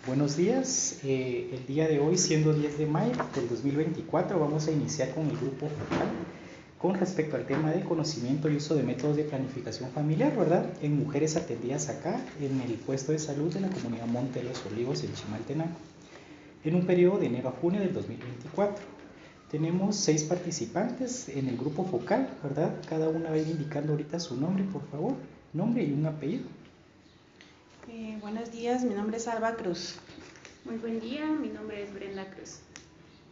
Buenos días. El día de hoy, siendo 10 de mayo del 2024, vamos a iniciar con el grupo focal con respecto al tema de conocimiento y uso de métodos de planificación familiar, ¿verdad? En mujeres atendidas acá en el puesto de salud de la comunidad Monte de los Olivos en Chimaltenango, en un periodo de enero a junio del 2024. Tenemos 6 participantes en el grupo focal, ¿verdad? Cada una va a ir indicando ahorita su nombre, por favor, nombre y un apellido. Buenos días, mi nombre es Alba Cruz. Muy buen día, mi nombre es Brenda Cruz.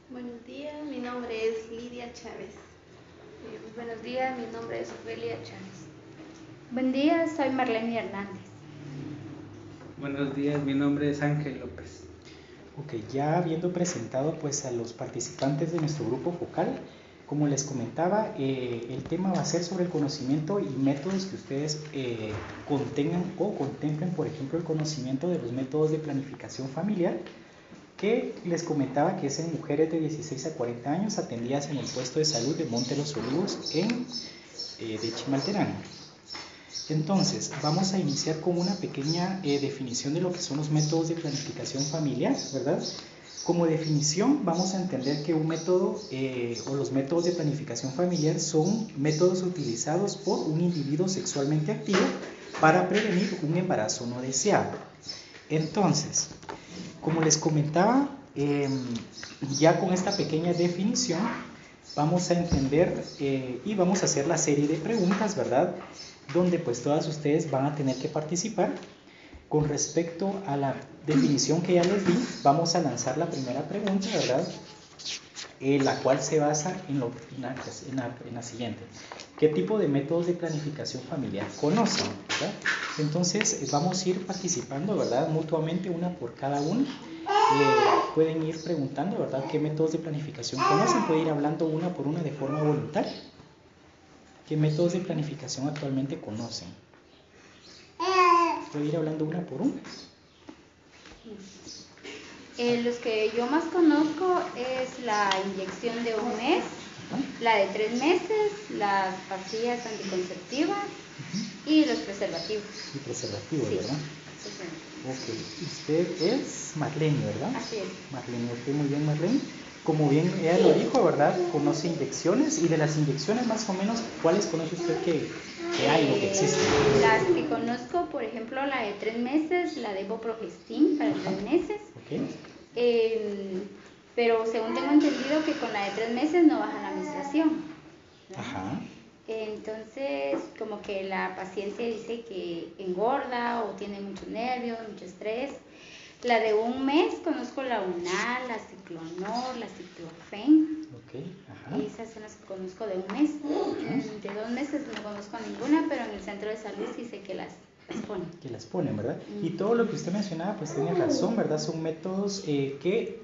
Buenos días, mi nombre es Lidia Chávez. Buenos días, mi nombre es Ofelia Chávez. Buen día, soy Marlene Hernández. Buenos días, mi nombre es Ángel López. Ok, ya habiendo presentado pues a los participantes de nuestro grupo focal, como les comentaba, el tema va a ser sobre el conocimiento y métodos que ustedes contengan o contemplen, por ejemplo, el conocimiento de los métodos de planificación familiar, que les comentaba que es en mujeres de 16 a 40 años atendidas en el puesto de salud de Monte de los Olivos de Chimaltenango. Entonces, vamos a iniciar con una pequeña definición de lo que son los métodos de planificación familiar, ¿verdad? Como definición, vamos a entender que un método o los métodos de planificación familiar son métodos utilizados por un individuo sexualmente activo para prevenir un embarazo no deseado. Entonces, como les comentaba, ya con esta pequeña definición, vamos a entender y vamos a hacer la serie de preguntas, ¿verdad? Donde pues todas ustedes van a tener que participar. Con respecto a la definición que ya les di, vamos a lanzar la primera pregunta, ¿verdad? La cual se basa en la siguiente. ¿Qué tipo de métodos de planificación familiar conocen? ¿Verdad? Entonces vamos a ir participando, ¿verdad? Mutuamente, una por cada uno. Pueden ir preguntando, ¿verdad? ¿Qué métodos de planificación conocen? Pueden ir hablando una por una de forma voluntaria. ¿Qué métodos de planificación actualmente conocen? Voy a ir hablando una por una. Los que yo más conozco es la inyección de un mes, la de 3 meses, las pastillas anticonceptivas y los preservativos. Y preservativos, sí, ¿verdad? Sí. Ok, usted es Marlene, ¿verdad? Así es. Marlene, ok, muy bien, Marlene. Como bien ella lo dijo, ¿verdad? Conoce inyecciones, y de las inyecciones más o menos, ¿cuáles conoce usted que hay o que existen? Las que conozco, por ejemplo, la de 3 meses, la de Boprogestin para 3 meses. Okay. Pero según tengo entendido que con la de 3 meses no baja la menstruación, ¿no? Ajá. Entonces, como que la paciente dice que engorda o tiene muchos nervios, mucho estrés. La de un mes conozco la UNAL, la Ciclonor, la Ciclofen. Okay. Ajá. Esas son las que conozco de un mes. De 2 meses no conozco ninguna, pero en el centro de salud sí sé que las ponen. Que las ponen, ¿verdad? Y todo lo que usted mencionaba, pues tiene razón, ¿verdad? Son métodos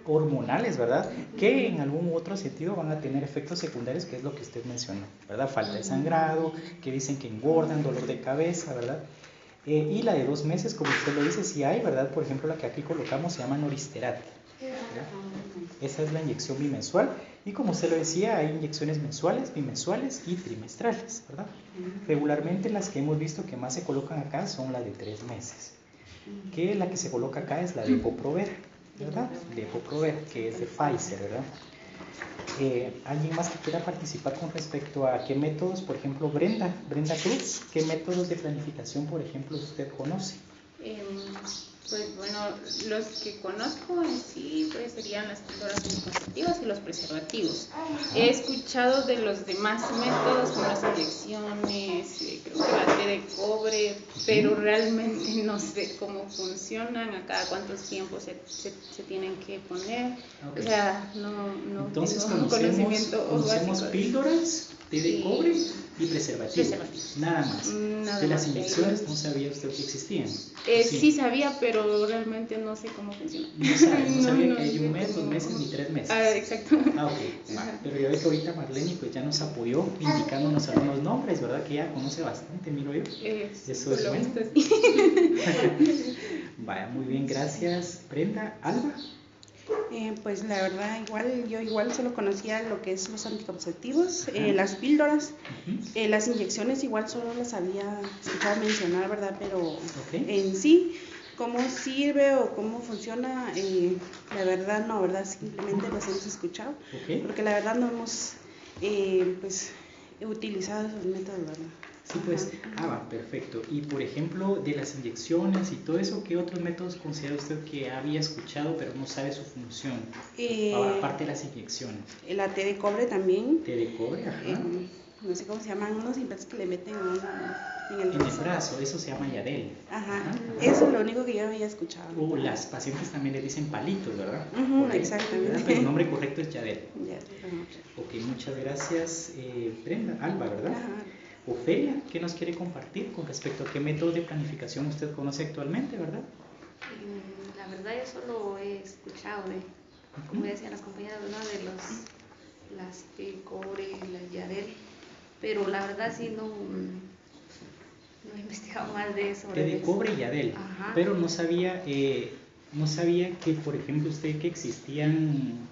hormonales, ¿verdad? Que en algún otro sentido van a tener efectos secundarios, que es lo que usted mencionó, ¿verdad? Falta de sangrado, que dicen que engordan, dolor de cabeza, ¿verdad? Y la de 2 meses, como usted lo dice, sí hay, ¿verdad? Por ejemplo, la que aquí colocamos se llama Noristerat, ¿verdad? Esa es la inyección bimensual, y como usted lo decía, hay inyecciones mensuales, bimensuales y trimestrales, ¿verdad? Regularmente las que hemos visto que más se colocan acá son las de 3 meses, que la que se coloca acá es la de Depo-Provera, ¿verdad? Depo-Provera, que es de Pfizer, ¿verdad? ¿Alguien más que quiera participar con respecto a qué métodos, por ejemplo, Brenda Cruz, qué métodos de planificación, por ejemplo, usted conoce? Pues bueno, los que conozco en sí pues serían las píldoras anticonceptivas y los preservativos. He escuchado de los demás métodos como las inyecciones, creo que la té de cobre, pero realmente no sé cómo funcionan, a cada cuántos tiempos se tienen que poner. Okay. O sea, no entonces tengo conocimiento conocemos básico. Píldoras, té de cobre y preservativos. Nada más. Nada de las más. inyecciones no sabía usted que existían. Sí sabía, pero realmente no sé cómo funciona. No sabía que hay un mes, 2 meses ni 3 meses. Exacto. Ok. Pero ya ve que ahorita Marlene pues ya nos apoyó indicándonos algunos nombres, ¿verdad? Que ella conoce bastante, miro yo. Eso es bueno. Vaya, muy bien, gracias. Brenda, Alba. Pues la verdad, yo solo conocía lo que es los anticonceptivos, las píldoras, las inyecciones igual solo las había escuchado mencionar, ¿verdad? Pero en sí cómo sirve o cómo funciona, la verdad no, ¿verdad? Simplemente los hemos escuchado, porque la verdad no hemos pues utilizado esos métodos, ¿verdad? Sí, pues, perfecto. Y por ejemplo, de las inyecciones y todo eso, ¿qué otros métodos considera usted que había escuchado pero no sabe su función? Aparte de las inyecciones. La té de cobre también. Té de cobre, ajá. No sé cómo se llaman, unos implantes que le meten en el brazo, eso se llama Yadel. Ajá. Eso es lo único que yo había escuchado. Las pacientes también le dicen palitos, ¿verdad? Exactamente. ¿verdad? Pero el nombre correcto es Yadel. Yadel. Ok, muchas gracias, Brenda. Alba, ¿verdad? Ajá. Ofelia, ¿qué nos quiere compartir con respecto a qué métodos de planificación usted conoce actualmente, verdad? La verdad yo solo he escuchado como decían las compañeras, ¿verdad? De las de cobre, las Yadel, pero la verdad sí no he investigado más de eso. Té de cobre y Yadel, pero no sabía que, por ejemplo, usted que existían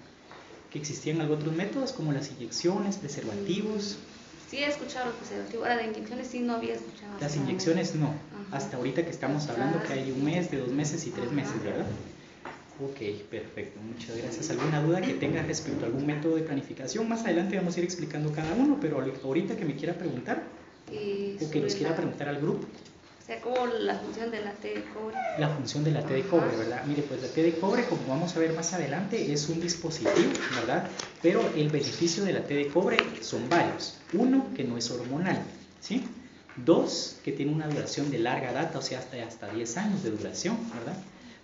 algo otros métodos como las inyecciones, preservativos. Sí he escuchado los preservativos, ahora de inyecciones sí no había escuchado. Las inyecciones no, hasta ahorita que estamos hablando que hay 1 mes, de 2 meses y 3 meses, ¿verdad? Ok, perfecto, muchas gracias. ¿Alguna duda que tenga respecto a algún método de planificación? Más adelante vamos a ir explicando cada uno, pero ahorita que me quiera preguntar, o que nos quiera preguntar al grupo. O sea, como la función de la té de cobre. La función de la té de cobre, ¿verdad? Mire, pues la té de cobre, como vamos a ver más adelante, es un dispositivo, ¿verdad? Pero el beneficio de la té de cobre son varios. 1, que no es hormonal, ¿sí? 2, que tiene una duración de larga data, o sea, hasta 10 años de duración, ¿verdad?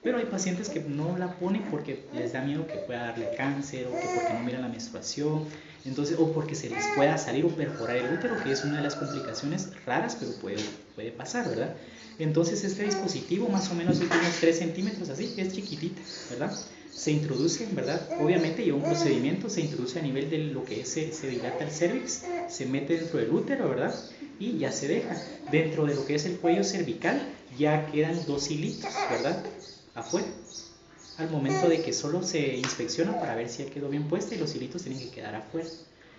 Pero hay pacientes que no la ponen porque les da miedo que pueda darle cáncer, o que porque no miran la menstruación, entonces, o porque se les pueda salir o perforar el útero, que es una de las complicaciones raras, pero puede pasar, ¿verdad? Entonces este dispositivo más o menos es de unos 3 centímetros, así, es chiquitita, ¿verdad? Se introduce, ¿verdad? Obviamente lleva un procedimiento, se introduce a nivel de lo que es, se dilata el cervix, se mete dentro del útero, ¿verdad? Y ya se deja. Dentro de lo que es el cuello cervical ya quedan 2 hilitos, ¿verdad? Afuera. Al momento de que solo se inspecciona para ver si ya quedó bien puesta y los hilitos tienen que quedar afuera.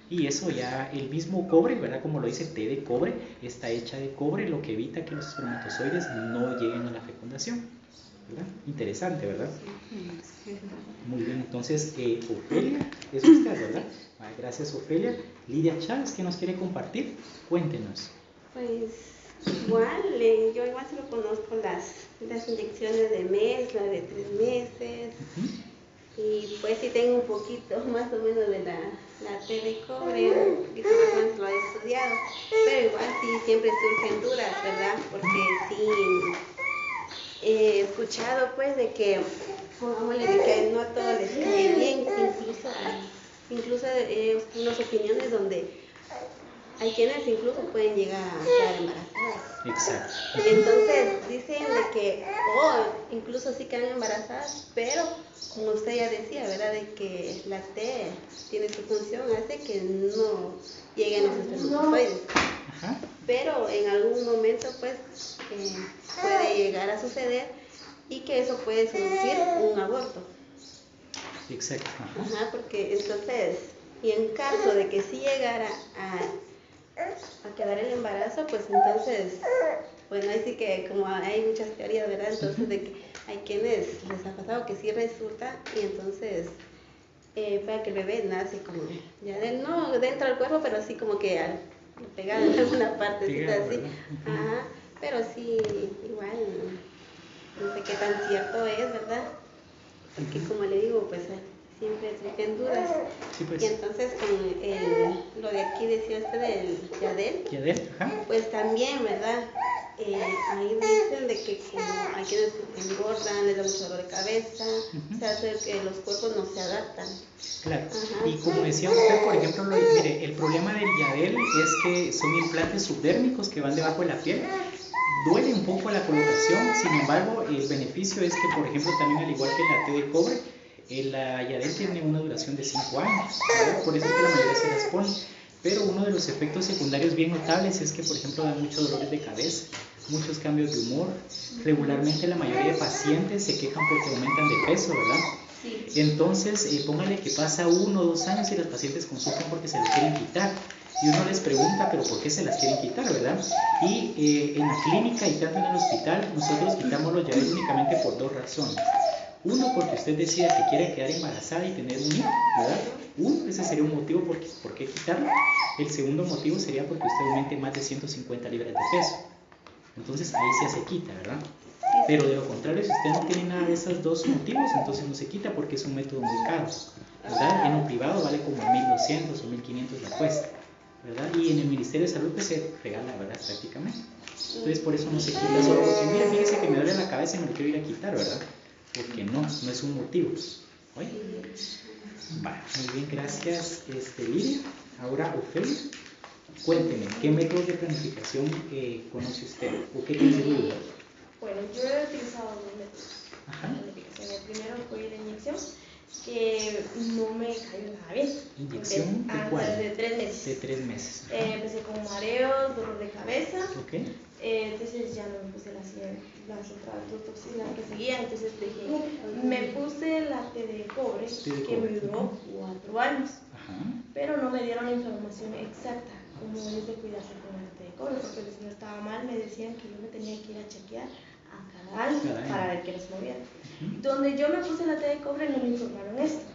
Y eso ya, el mismo cobre, ¿verdad? Como lo dice, té de cobre, está hecha de cobre, lo que evita que los espermatozoides no lleguen a la fecundación, ¿verdad? Interesante, ¿verdad? Muy bien, entonces, Ofelia, es usted, ¿verdad? Gracias, Ofelia. Lidia Chávez, ¿qué nos quiere compartir? Cuéntenos. Pues igual, yo igual solo conozco las inyecciones de mes, la de 3 meses. Y pues sí tengo un poquito más o menos de la té de cobre, un poquito más o menos lo he estudiado, pero igual sí siempre surgen dudas, ¿verdad? Porque sí he escuchado pues de que, pongámosle, de que no a todos les cae bien, incluso unas opiniones donde hay quienes incluso pueden llegar a quedar embarazadas. Exacto. Entonces dicen de que, incluso sí quedan embarazadas, pero como usted ya decía, ¿verdad? De que la té tiene su función, hace que no lleguen los espermatozoides. Pero en algún momento pues puede llegar a suceder y que eso puede producir un aborto. Exacto. Porque entonces, y en caso de que sí llegara a quedar el embarazo, pues entonces, bueno, ahí sí que como hay muchas teorías, ¿verdad? Entonces de que hay quienes les ha pasado que sí resulta y entonces para que el bebé nace como ya no dentro del cuerpo, pero así como que pegado en alguna partecita así. Pero sí, igual, no sé qué tan cierto es, ¿verdad? Porque como le digo, pues siempre surgen dudas. Sí, pues. Y entonces con lo de aquí decía usted del Yadel, pues también, ¿verdad? Ahí dicen de que como hay quienes engordan, les da mucho dolor de cabeza, se hace que los cuerpos no se adaptan. Claro, y como decía usted, por ejemplo, mire, el problema del Yadel es que son implantes subdérmicos que van debajo de la piel. Duele un poco la colocación, sin embargo, el beneficio es que, por ejemplo, también al igual que la té de cobre, la Yadel tiene una duración de 5 años, ¿verdad? Por eso es que la mayoría se las pone. Pero uno de los efectos secundarios bien notables es que, por ejemplo, da muchos dolores de cabeza, muchos cambios de humor. Regularmente la mayoría de pacientes se quejan porque aumentan de peso, ¿verdad? Sí. Entonces, póngale que pasa 1 o 2 años y las pacientes consultan porque se las quieren quitar. Y uno les pregunta, pero ¿por qué se las quieren quitar, verdad? Y en la clínica y tanto en el hospital, nosotros quitamos los llaveros únicamente por 2 razones. Uno, porque usted decida que quiere quedar embarazada y tener un hijo, ¿verdad? Ese sería un motivo por qué quitarlo. El segundo motivo sería porque usted aumente más de 150 libras de peso. Entonces ahí sí se quita, ¿verdad? Pero de lo contrario, si usted no tiene nada de esos 2 motivos, entonces no se quita porque es un método muy caro, ¿verdad? En un privado vale como 1.200 o 1.500 la cuesta, ¿verdad? Y en el Ministerio de Salud pues se regala, ¿verdad? Prácticamente. Entonces por eso no se quita, solo porque mira, fíjese que me duele la cabeza y me lo quiero ir a quitar, ¿verdad? Porque no es un motivo. ¿Oye? Vale, muy bien, gracias Lidia. Ahora Ofelia, cuénteme, ¿qué métodos de planificación conoce usted o qué tiene duda? Bueno, yo he utilizado 2 métodos de planificación. El primero fue la inyección, que no me cayó nada bien. ¿Inyección de cuál? De 3 meses. De 3 meses. Empecé con mareos, dolor de cabeza. Ok. Entonces ya no me puse las otras 2 toxinas que seguían. Entonces dije, me puse la T de cobre, que me duró 4 años. Ajá. Pero no me dieron la información exacta cómo es de cuidarse con la T de cobre, porque si no estaba mal me decían que yo me tenía que ir a chequear a cada año para ver que no se moviera. Donde yo me puse la T de cobre no me informaron esto.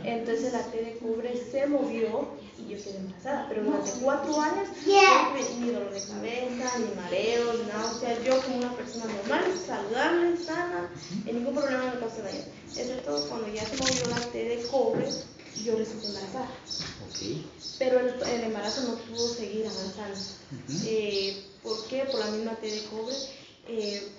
Entonces la T de cobre se movió y yo quedé embarazada, pero durante 4 años no tuve ni dolor de cabeza, ni mareos, náuseas. Yo como una persona normal, saludable, sana, ningún problema me causó daño, excepto cuando ya se movió la T de cobre, yo resulté embarazada. Okay. Pero el embarazo no pudo seguir avanzando. ¿Por qué? Por la misma T de cobre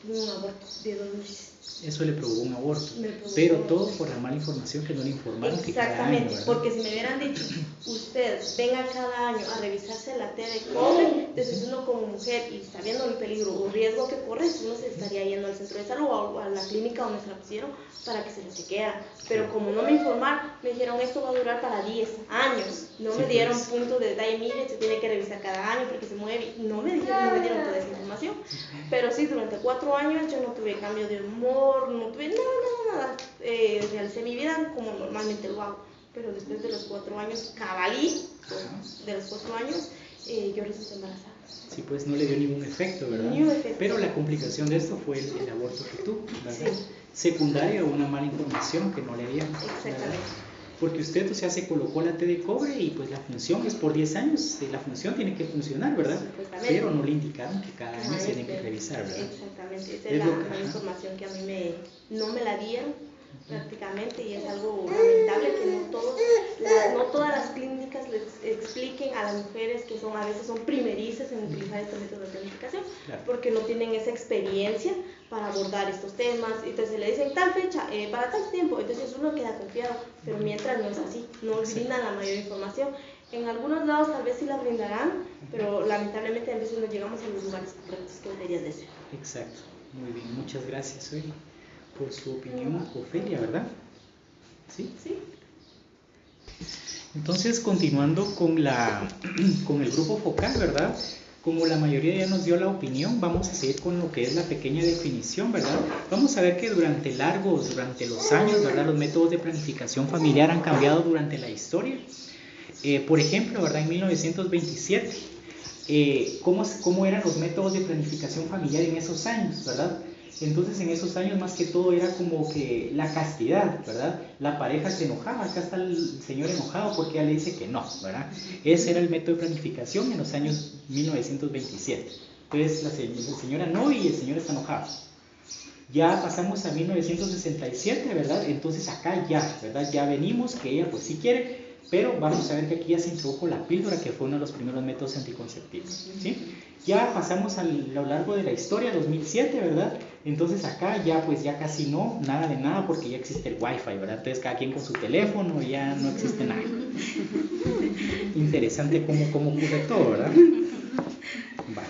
tuve un aborto de 2 meses. Eso le provocó un aborto, pero todo por la mala información que no le informaron. Exactamente, que cada año, porque si me hubieran dicho, usted venga cada año a revisarse la T de cobre, entonces uno como mujer y sabiendo el peligro o riesgo que corre, uno se estaría yendo al centro de salud o a la clínica donde se la pusieron para que se la chequeara. Pero como no me informaron, me dijeron esto va a durar para 10 años. No me dieron puntos de detalle, mire, se tiene que revisar cada año porque se mueve. No me dijeron, no me dieron toda esa información. Pero sí, durante 4 años yo no tuve cambio de humor, no tuve nada. Realicé mi vida como normalmente lo hago. Pero después de los 4 años, cabalí, de los 4 años, yo resulté embarazada. Sí, pues no le dio ningún efecto, ¿verdad? Ningún efecto. Pero la complicación de esto fue el aborto que tuvo, ¿verdad? Sí. Secundaria, una mala información que no le dieron. Exactamente. Porque usted, o sea, se colocó la T de cobre y pues la función es por 10 años, la función tiene que funcionar, ¿verdad? Pero no le indicaron que cada año se tiene que revisar, ¿verdad? Exactamente, esa es la información que a mí no me la dieron prácticamente, y es algo lamentable que no todas las clínicas les expliquen a las mujeres que a veces son primerizas en utilizar este método de planificación, porque no tienen esa experiencia para abordar estos temas. Entonces le dicen tal fecha, para tal tiempo, entonces uno queda confiado, pero mientras no es así, no brindan la mayor información. En algunos lados tal vez sí la brindarán, pero lamentablemente a veces no llegamos a los lugares correctos que deberían de ser. Exacto, muy bien, muchas gracias hoy por su opinión, Ofelia, ¿verdad? ¿Sí? Sí. Entonces, continuando con el grupo focal, ¿verdad? Como la mayoría ya nos dio la opinión, vamos a seguir con lo que es la pequeña definición, ¿verdad? Vamos a ver que durante los años, ¿verdad? Los métodos de planificación familiar han cambiado durante la historia. Por ejemplo, ¿verdad? En 1927, ¿cómo eran los métodos de planificación familiar en esos años, ¿verdad? Entonces en esos años más que todo era como que la castidad, ¿verdad? La pareja se enojaba, acá está el señor enojado porque ella le dice que no, ¿verdad? Ese era el método de planificación en los años 1927. Entonces la señora no y el señor está enojado. Ya pasamos a 1967, ¿verdad? Entonces acá ya, ¿verdad? Ya venimos que ella pues sí quiere, pero vamos a ver que aquí ya se introdujo la píldora, que fue uno de los primeros métodos anticonceptivos, ¿sí? Ya pasamos a lo largo de la historia, 2007, ¿verdad? Entonces acá ya pues ya casi nada de nada, porque ya existe el Wi-Fi, ¿verdad? Entonces cada quien con su teléfono, ya no existe nada. Interesante cómo ocurre todo, ¿verdad? Vale.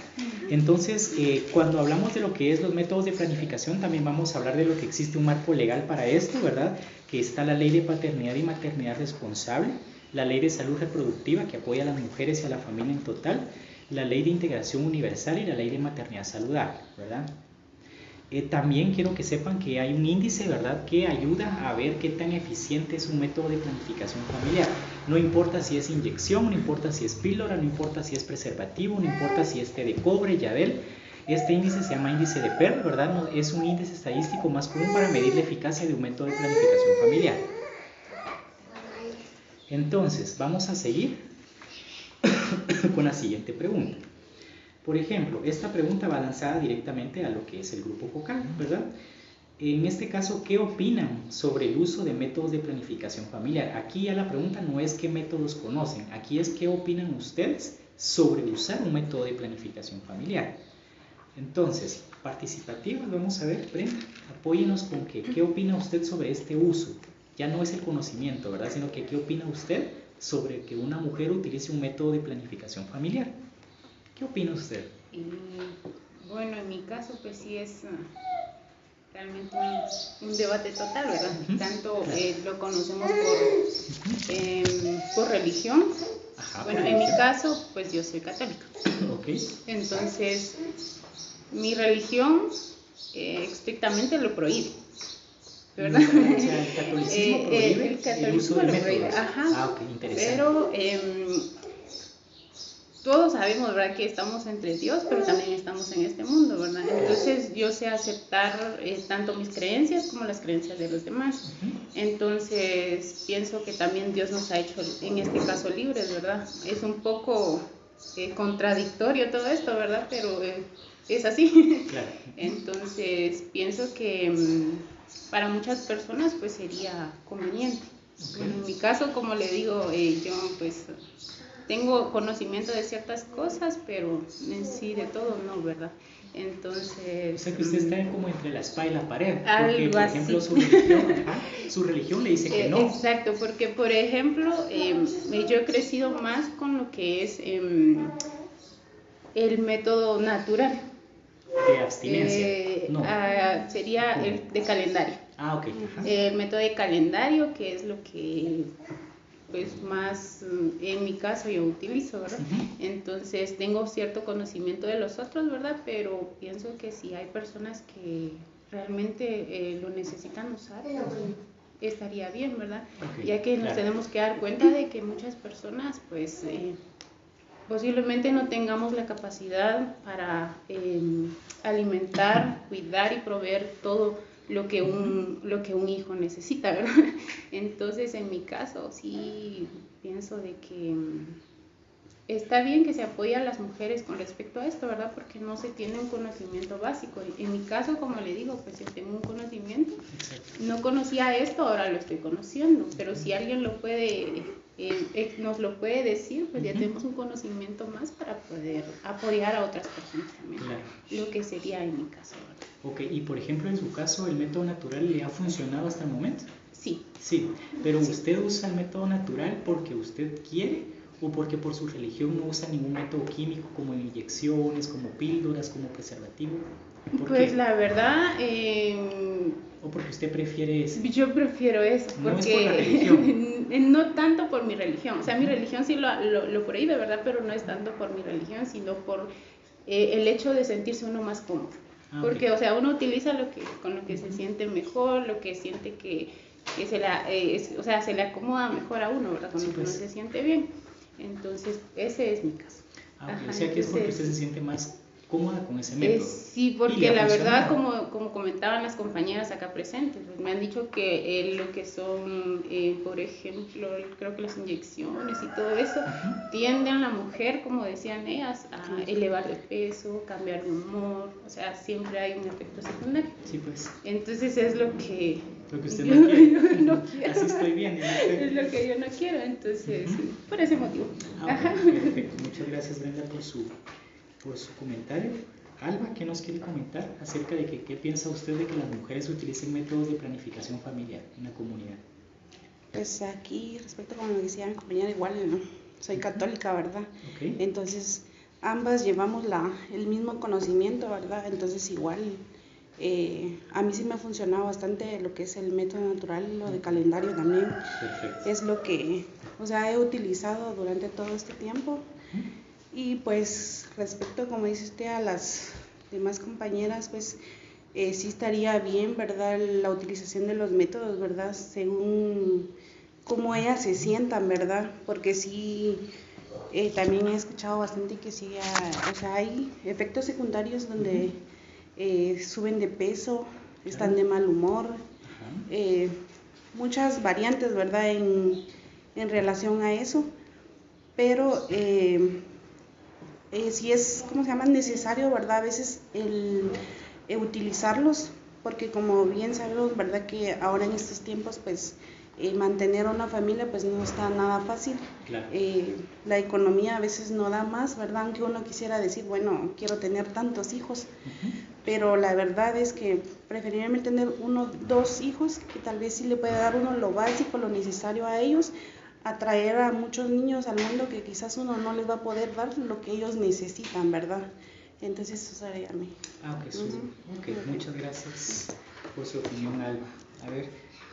Entonces, cuando hablamos de lo que es los métodos de planificación, también vamos a hablar de lo que existe un marco legal para esto, ¿verdad? Que está la Ley de Paternidad y Maternidad Responsable, la Ley de Salud Reproductiva, que apoya a las mujeres y a la familia en total, la Ley de Integración Universal y la Ley de Maternidad Saludable, ¿verdad? También quiero que sepan que hay un índice, ¿verdad?, que ayuda a ver qué tan eficiente es un método de planificación familiar. No importa si es inyección, no importa si es píldora, no importa si es preservativo, no importa si es té de cobre, Yadel. Este índice se llama índice de PER, ¿verdad? No, es un índice estadístico más común para medir la eficacia de un método de planificación familiar. Entonces, vamos a seguir con la siguiente pregunta. Por ejemplo, esta pregunta va lanzada directamente a lo que es el grupo focal, ¿verdad? En este caso, ¿qué opinan sobre el uso de métodos de planificación familiar? Aquí ya la pregunta no es qué métodos conocen, aquí es qué opinan ustedes sobre usar un método de planificación familiar. Entonces, participativos, vamos a ver, Brenda, apóyenos con qué opina usted sobre este uso. Ya no es el conocimiento, ¿verdad? Sino que qué opina usted sobre que una mujer utilice un método de planificación familiar. ¿Qué opina usted? Bueno, en mi caso, pues sí es realmente un debate total, ¿verdad? Tanto lo conocemos por religión. Ajá, bueno, en mi caso, pues yo soy católica. Okay. Entonces, mi religión estrictamente lo prohíbe, ¿verdad? O sea, el catolicismo prohíbe el uso de métodos. Ajá. Ok, interesante. Pero todos sabemos, ¿verdad?, que estamos entre Dios, pero también estamos en este mundo, ¿verdad? Entonces yo sé aceptar tanto mis creencias como las creencias de los demás. Entonces pienso que también Dios nos ha hecho, en este caso, libres, ¿verdad? Es un poco contradictorio todo esto, ¿verdad? Pero es así. Claro. Entonces pienso que para muchas personas pues sería conveniente. Okay. Bueno, en mi caso, como le digo, yo pues tengo conocimiento de ciertas cosas, pero en sí de todo no, ¿verdad? Entonces... O sea que usted está como entre la espada y la pared, porque algo por así. Ejemplo su religión le dice que no. Exacto, porque por ejemplo yo he crecido más con lo que es el método natural. De abstinencia. No. Sería el de calendario. Ah, ok. El método de calendario, que es lo que pues más en mi caso yo utilizo, ¿verdad? Entonces tengo cierto conocimiento de los otros, ¿verdad? Pero pienso que si hay personas que realmente lo necesitan usar, estaría bien, ¿verdad? Okay, ya que nos tenemos que dar cuenta de que muchas personas pues posiblemente no tengamos la capacidad para alimentar, cuidar y proveer todo lo que un hijo necesita, ¿verdad? Entonces, en mi caso, sí pienso de que está bien que se apoye a las mujeres con respecto a esto, ¿verdad? Porque no se tiene un conocimiento básico. En mi caso, como le digo, pues yo tengo un conocimiento. No conocía esto, ahora lo estoy conociendo, pero si alguien lo puede... nos lo puede decir, pues ya tenemos un conocimiento más para poder apoyar a otras personas también, claro. Lo que sería en mi caso, ¿verdad? Ok, y por ejemplo en su caso, ¿el método natural le ha funcionado hasta el momento? Sí. Sí, pero ¿usted usa el método natural porque usted quiere o porque por su religión no usa ningún método químico como inyecciones, como píldoras, como preservativo? Pues la verdad... ¿O porque usted prefiere eso? Yo prefiero eso, porque... No es por la religión. No tanto por mi religión, o sea, mi religión sí lo prohíbe, ¿verdad? Pero no es tanto por mi religión, sino por el hecho de sentirse uno más cómodo. Porque, okay. O sea, uno utiliza con lo que se siente mejor, lo que siente que se le acomoda mejor a uno, ¿verdad? Con lo que uno se siente bien. Entonces, ese es mi caso. Okay. O sea, que es porque usted se siente más cómoda con ese método. Sí, porque la verdad, como comentaban las compañeras acá presentes, pues me han dicho que lo que son, por ejemplo, creo que las inyecciones y todo eso, tienden a la mujer, como decían ellas, a elevar de peso, cambiar de humor, o sea, siempre hay un efecto secundario. Sí, pues. Entonces es lo que usted no quiere. No quiero. Así estoy bien. Es lo que yo no quiero, entonces, por ese motivo. Perfecto. Muchas gracias, Brenda, por su comentario. Alba, ¿qué nos quiere comentar acerca de qué piensa usted de que las mujeres utilicen métodos de planificación familiar en la comunidad? Pues aquí, respecto a lo que decía mi compañera, igual soy católica, ¿verdad? Okay. Entonces, ambas llevamos el mismo conocimiento, ¿verdad? Entonces, igual, a mí sí me ha funcionado bastante lo que es el método natural, lo de calendario también. Perfecto. Es lo que, he utilizado durante todo este tiempo. Y pues respecto, como dice usted, a las demás compañeras, pues sí estaría bien, ¿verdad? La utilización de los métodos, ¿verdad? Según cómo ellas se sientan, ¿verdad? Porque sí, también he escuchado bastante que sí, o sea, hay efectos secundarios donde suben de peso, están de mal humor, muchas variantes, ¿verdad? En relación a eso, pero sí es, ¿cómo se llama? Necesario, ¿verdad? A veces el utilizarlos, porque como bien sabemos, ¿verdad? Que ahora en estos tiempos, pues, mantener una familia, pues, no está nada fácil. Claro. La economía a veces no da más, ¿verdad? Aunque uno quisiera decir, bueno, quiero tener tantos hijos, pero la verdad es que preferiblemente tener 1, 2 hijos, que tal vez sí le puede dar uno lo básico, lo necesario a ellos, atraer a muchos niños al mundo que quizás uno no les va a poder dar lo que ellos necesitan, ¿verdad? Entonces eso sería mi... Okay, muchas gracias por su opinión, Alba. A ver,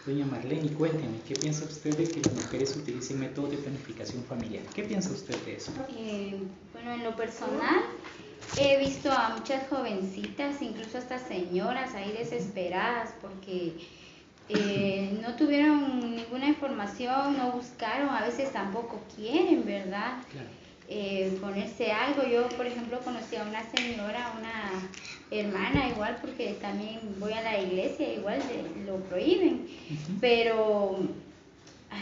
doña Marlene, cuénteme, ¿qué piensa usted de que las mujeres utilicen métodos de planificación familiar? ¿Qué piensa usted de eso? Bueno, en lo personal, he visto a muchas jovencitas, incluso hasta señoras ahí desesperadas porque no tuvieron ninguna información, no buscaron, a veces tampoco quieren, ¿verdad? Claro. Ponerse algo. Yo, por ejemplo, conocí a una señora, una hermana, igual, porque también voy a la iglesia, igual lo prohíben, pero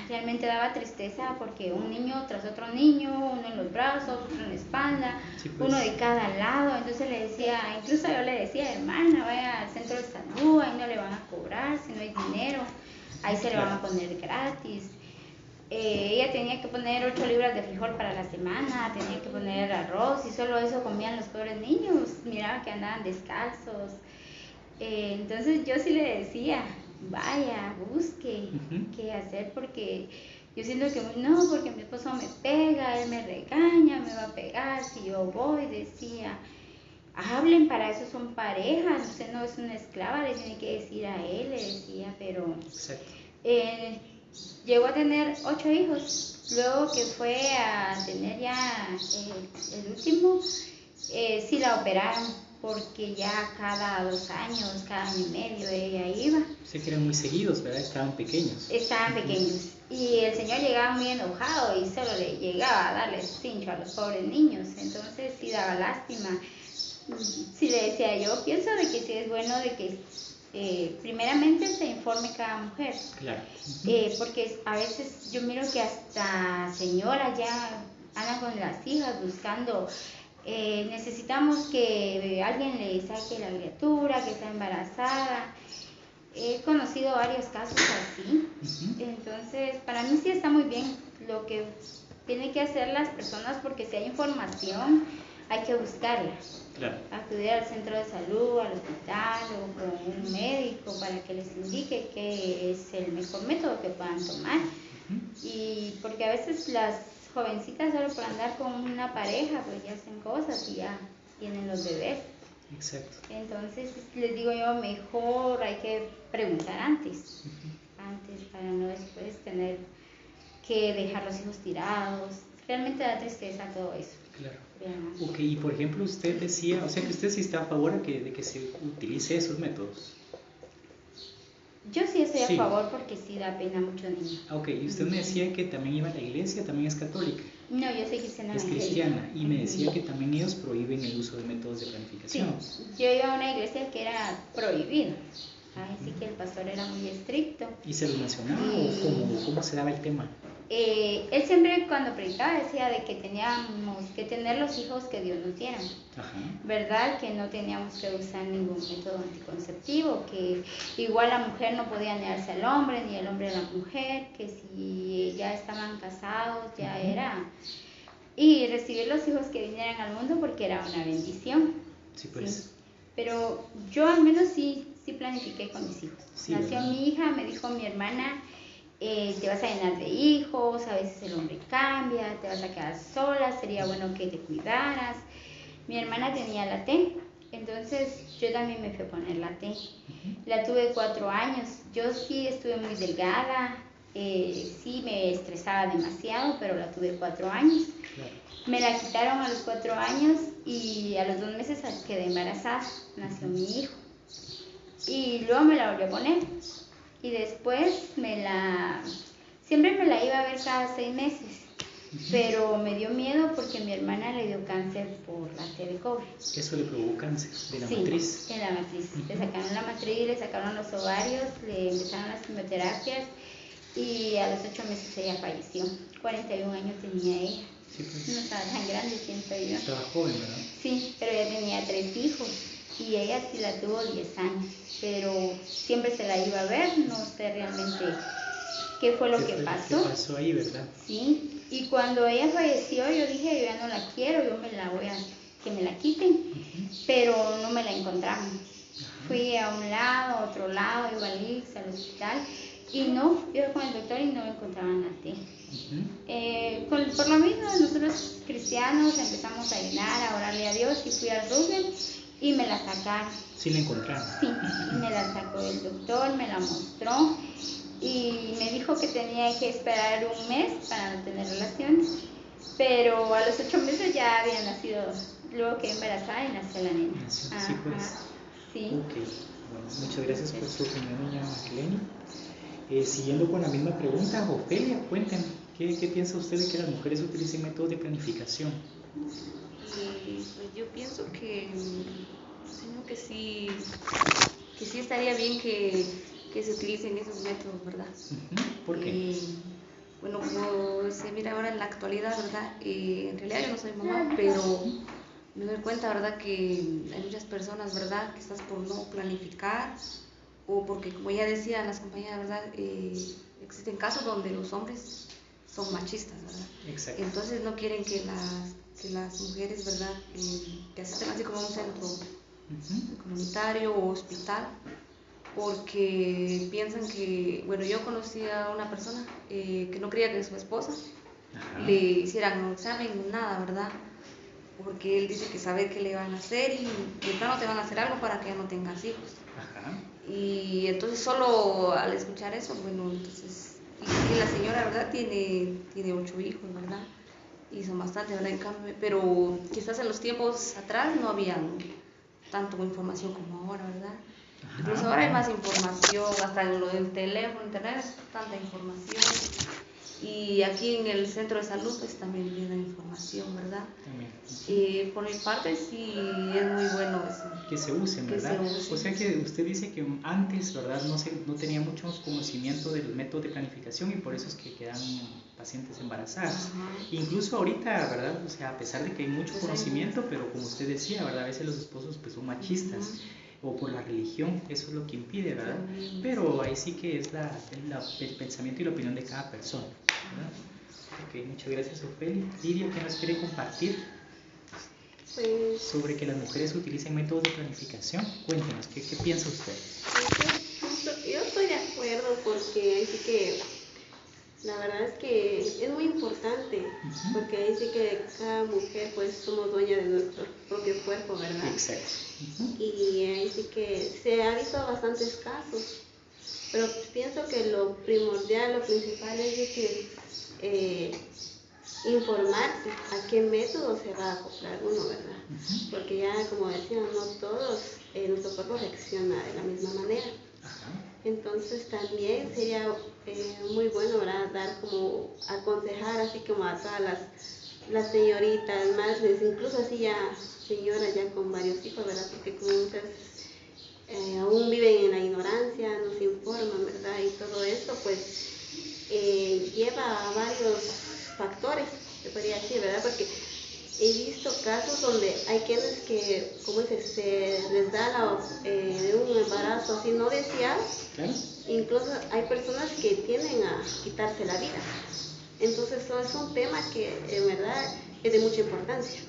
realmente daba tristeza porque un niño tras otro niño, uno en los brazos, otro en la espalda, sí, pues, uno de cada lado. Entonces le decía, incluso yo le decía, hermana, vaya al centro de salud, ahí no le van a cobrar si no hay dinero, ahí se le van a poner gratis. Ella tenía que poner 8 libras de frijol para la semana, tenía que poner arroz, y solo eso comían los pobres niños. Miraba que andaban descalzos. Entonces yo sí le decía, vaya, busque qué hacer, porque yo siento que no, porque mi esposo me pega, él me regaña, me va a pegar si yo voy. Decía, hablen, para eso son parejas, usted no es una esclava, le tiene que decir a él, le decía, pero llegó a tener 8 hijos. Luego que fue a tener ya el último, sí la operaron, porque ya cada 2 años, cada año y medio ella iba. Sé que eran muy seguidos, ¿verdad? Estaban pequeños. Estaban pequeños. Y el señor llegaba muy enojado y solo le llegaba a darle cincho a los pobres niños. Entonces sí daba lástima. Sí le decía yo, pienso de que sí es bueno de que primeramente se informe cada mujer. Claro. Porque a veces yo miro que hasta señoras ya andan con las hijas buscando, necesitamos que alguien le saque la criatura, que está embarazada. He conocido varios casos así. Entonces, para mí sí está muy bien lo que tienen que hacer las personas, porque si hay información, hay que buscarla. Claro. Acudir al centro de salud, al hospital o con un médico para que les indique qué es el mejor método que puedan tomar. Y porque a veces las jovencitas solo por andar con una pareja pues ya hacen cosas y ya tienen los bebés. Exacto. Entonces les digo yo, mejor hay que preguntar antes para no después tener que dejar los hijos tirados. Realmente da tristeza todo eso. Claro. Ok, y por ejemplo usted decía, o sea que usted sí está a favor de que se utilice esos métodos. Yo sí estoy a favor, porque sí da pena a muchos niños. Ok, y usted me decía que también iba a la iglesia, también es católica. No, yo soy cristiana. Es cristiana, y me decía que también ellos prohíben el uso de métodos de planificación. Sí, yo iba a una iglesia que era prohibido. Así que el pastor era muy estricto. ¿Y se lo mencionaba o cómo se daba el tema? Él siempre cuando predicaba decía de que teníamos que tener los hijos que Dios nos diera. ¿Verdad? Que no teníamos que usar ningún método anticonceptivo, que igual la mujer no podía negarse al hombre, ni el hombre a la mujer, que si ya estaban casados ya era... Y recibir los hijos que vinieran al mundo, porque era una bendición. Sí, pues. Sí. Pero yo al menos sí planifiqué con mis hijos. Sí, nació mi hija, me dijo mi hermana, te vas a llenar de hijos, a veces el hombre cambia, te vas a quedar sola, sería bueno que te cuidaras. Mi hermana tenía la T, entonces yo también me fui a poner la T. La tuve 4 años, yo sí estuve muy delgada, sí me estresaba demasiado, pero la tuve 4 años. Claro. Me la quitaron a los 4 años y a los 2 meses quedé embarazada, nació mi hijo. y luego me la volví a poner. Y después siempre me la iba a ver cada 6 meses. Pero me dio miedo porque mi hermana le dio cáncer por la T de cobre. ¿Eso le provocó cáncer de la Sí, matriz? en la matriz. Le sacaron la matriz, le sacaron los ovarios, le empezaron las quimioterapias y a los 8 meses ella falleció. 41 años tenía ella. Sí, pues. No estaba tan grande, siento yo. Estaba joven, ¿verdad? Sí, pero ella tenía 3 hijos y ella sí la tuvo 10 años. Pero siempre se la iba a ver, no sé realmente qué fue lo que pasó. ¿Qué pasó ahí, verdad? Sí. Y cuando ella falleció, yo dije, yo ya no la quiero, yo me la voy a, que me la quiten, pero no me la encontraron. Fui a un lado, a otro lado, iba al IX, al hospital, y no, iba con el doctor y no me encontraban la T. Por lo mismo, nosotros cristianos empezamos a ayunar, a orarle a Dios, y fui al Rubén y me la sacaron. ¿Sí la encontraron? Sí, me la sacó el doctor, me la mostró. Y me dijo que tenía que esperar 1 mes para no tener relaciones, pero a los 8 meses ya había nacido, luego quedé embarazada y nació la nena. Sí, pues. Sí. Ok, bueno, muchas gracias por su opinión, doña Marlene. Siguiendo con la misma pregunta, Ofelia, cuéntenos, ¿qué piensa usted de que las mujeres utilicen métodos de planificación? Pues yo pienso que sí estaría bien que se utilicen esos métodos, ¿verdad? ¿Por qué? Bueno, como se mira ahora en la actualidad, ¿verdad? En realidad yo no soy mamá, pero me doy cuenta, ¿verdad? Que hay muchas personas, ¿verdad? Quizás por no planificar o porque, como ya decían las compañeras, ¿verdad? Existen casos donde los hombres son machistas, ¿verdad? Exacto. Entonces no quieren que las mujeres, ¿verdad? Que asisten así como a un centro comunitario o hospital, porque piensan que, bueno, yo conocí a una persona que no quería que su esposa le hicieran un examen ni nada, ¿verdad? Porque él dice que sabe qué le van a hacer y de plano te van a hacer algo para que ya no tengas hijos. Y entonces solo al escuchar eso, bueno, entonces, y la señora, ¿verdad? Tiene 8 hijos, ¿verdad? Y son bastantes, ¿verdad? En cambio, pero quizás en los tiempos atrás no había tanto información como ahora, ¿verdad? Incluso ahora hay más información, hasta en lo del teléfono, internet, tanta información. Y aquí en el centro de salud pues también viene información, ¿verdad? También. Por mi parte sí es muy bueno eso. Que se usen, ¿verdad? O sea que usted dice que antes, ¿verdad? No tenía mucho conocimiento del método de planificación y por eso es que quedan pacientes embarazadas. Incluso ahorita, ¿verdad? O sea, a pesar de que hay mucho conocimiento, pero como usted decía, ¿verdad? A veces los esposos pues son machistas. O por la religión, eso es lo que impide, ¿verdad? Pero ahí sí que es el pensamiento y la opinión de cada persona, ¿verdad? Ok, muchas gracias, Ofelia. Lidia, ¿qué nos quiere compartir sobre que las mujeres utilicen métodos de planificación? Cuéntenos, ¿qué piensa usted? Yo estoy de acuerdo porque ahí sí que la verdad es que es muy importante, porque ahí sí que cada mujer pues somos dueña de nuestro propio cuerpo, ¿verdad? Exacto. Y ahí sí que se ha visto bastantes casos, pero pienso que lo primordial, lo principal es de que informarse a qué método se va a acoplar uno, ¿verdad? Porque ya como decían, no todos, nuestro cuerpo reacciona de la misma manera. Entonces también sería muy bueno, ¿verdad? Dar como, aconsejar así como a todas las señoritas, madres, incluso así ya señoras ya con varios hijos, ¿verdad? Porque como muchas aún viven en la ignorancia, no se informan, ¿verdad? Y todo esto pues lleva a varios factores, se podría decir, ¿verdad? Porque he visto casos donde hay quienes que, como dices, se les da de un embarazo así no deseado. Incluso hay personas que tienden a quitarse la vida. Entonces eso es un tema que en verdad es de mucha importancia.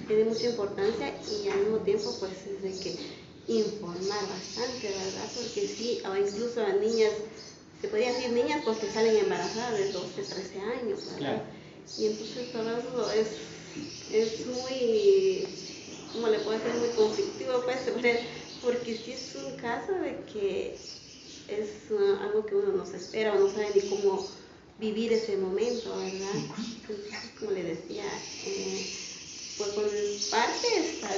Es de mucha importancia y al mismo tiempo pues es de que informar bastante, ¿verdad? Porque sí, incluso a niñas, se podría decir niñas porque salen embarazadas de 12, 13 años, ¿verdad? Y entonces todo eso es muy, ¿cómo le puedo decir? Muy conflictivo, pues, porque sí es un caso de que es algo que uno no se espera o no sabe ni cómo vivir ese momento, ¿verdad? Entonces, como le decía, pues por mi parte está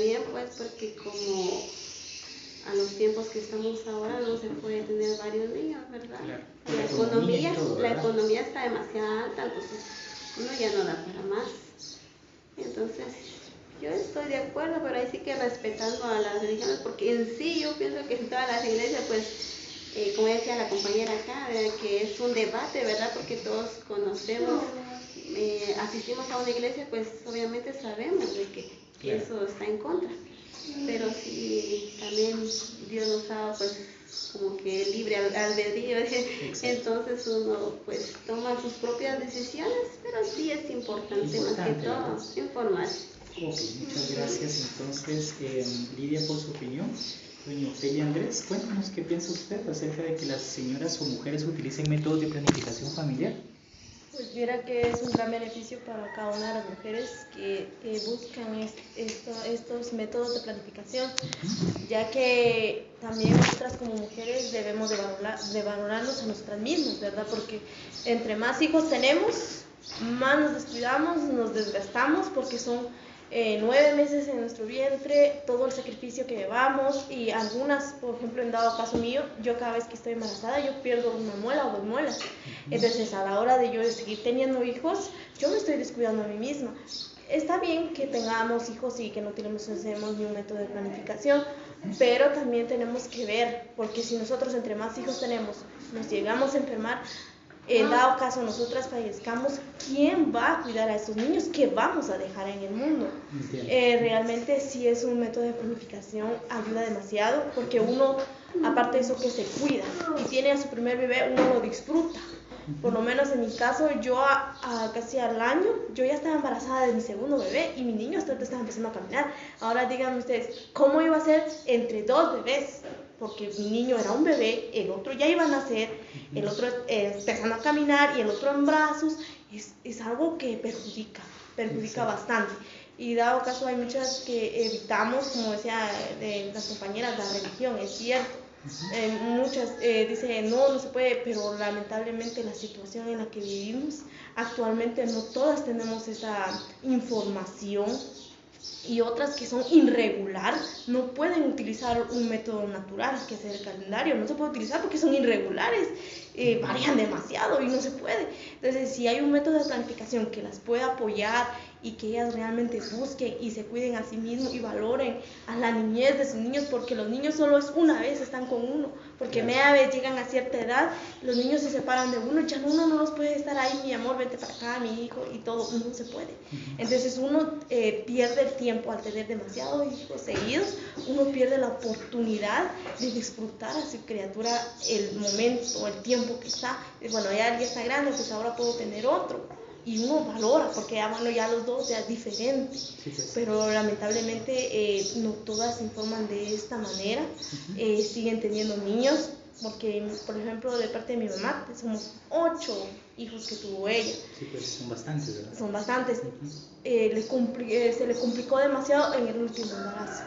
bien, pues, porque como a los tiempos que estamos ahora no se puede tener varios niños, ¿verdad? Claro. La economía está demasiado alta, entonces uno ya no da para más. Entonces, yo estoy de acuerdo, pero ahí sí que respetando a las religiones, porque en sí yo pienso que en todas las iglesias, pues, como decía la compañera acá, que es un debate, ¿verdad? Porque todos conocemos, asistimos a una iglesia, pues obviamente sabemos de que eso está en contra. Pero si también Dios nos ha, pues, como que libre albedrío, entonces uno pues toma sus propias decisiones, pero sí es importante más que todo informar. Ok, muchas gracias. Entonces, Lidia, por su opinión. Doña Ofelia Andrés, cuéntanos qué piensa usted acerca de que las señoras o mujeres utilicen métodos de planificación familiar. Pues viera que es un gran beneficio para cada una de las mujeres que buscan estos métodos de planificación, ya que también nosotras como mujeres debemos de valorarnos a nosotras mismas, ¿verdad? Porque entre más hijos tenemos, más nos descuidamos, nos desgastamos, porque son 9 meses en nuestro vientre, todo el sacrificio que llevamos, y algunas, por ejemplo, en dado caso mío, yo cada vez que estoy embarazada, yo pierdo una muela o 2 muelas. Entonces, a la hora de yo seguir teniendo hijos, yo me estoy descuidando a mí misma. Está bien que tengamos hijos y que no utilicemos ni un método de planificación, pero también tenemos que ver, porque si nosotros entre más hijos tenemos, nos llegamos a enfermar, en dado caso nosotras fallezcamos, ¿quién va a cuidar a estos niños que vamos a dejar en el mundo? Realmente sí es un método de planificación, ayuda demasiado, porque uno, aparte de eso que se cuida y tiene a su primer bebé, uno lo disfruta. Por lo menos en mi caso, yo casi al año, yo ya estaba embarazada de mi segundo bebé y mi niño hasta ahorita estaba empezando a caminar. Ahora díganme ustedes, ¿cómo iba a ser entre 2 bebés? Porque mi niño era un bebé, el otro ya iba a nacer, el otro empezando a caminar y el otro en brazos. Es algo que perjudica bastante. Y dado caso hay muchas que evitamos, como decía las compañeras, la religión, es cierto. Muchas dicen no se puede, pero lamentablemente la situación en la que vivimos actualmente no todas tenemos esa información, y otras que son irregular no pueden utilizar un método natural, que es el calendario. No se puede utilizar porque son irregulares, varían demasiado y no se puede. Entonces, si hay un método de planificación que las pueda apoyar y que ellas realmente busquen y se cuiden a sí mismos y valoren a la niñez de sus niños, porque los niños solo es una vez están con uno, porque media vez llegan a cierta edad, los niños se separan de uno, ya uno no los puede estar ahí, mi amor, vete para acá, mi hijo, y todo, no se puede. Entonces uno pierde el tiempo al tener demasiados hijos seguidos, uno pierde la oportunidad de disfrutar a su criatura el momento, el tiempo que está. Bueno, ya está grande, pues ahora puedo tener otro. Y uno valora, porque ya los dos ya es diferente. Pero lamentablemente no todas se informan de esta manera, siguen teniendo niños, porque por ejemplo de parte de mi mamá somos 8 hijos que tuvo ella. Sí, pues son bastantes, ¿verdad? Son bastantes. Se le complicó demasiado en el último embarazo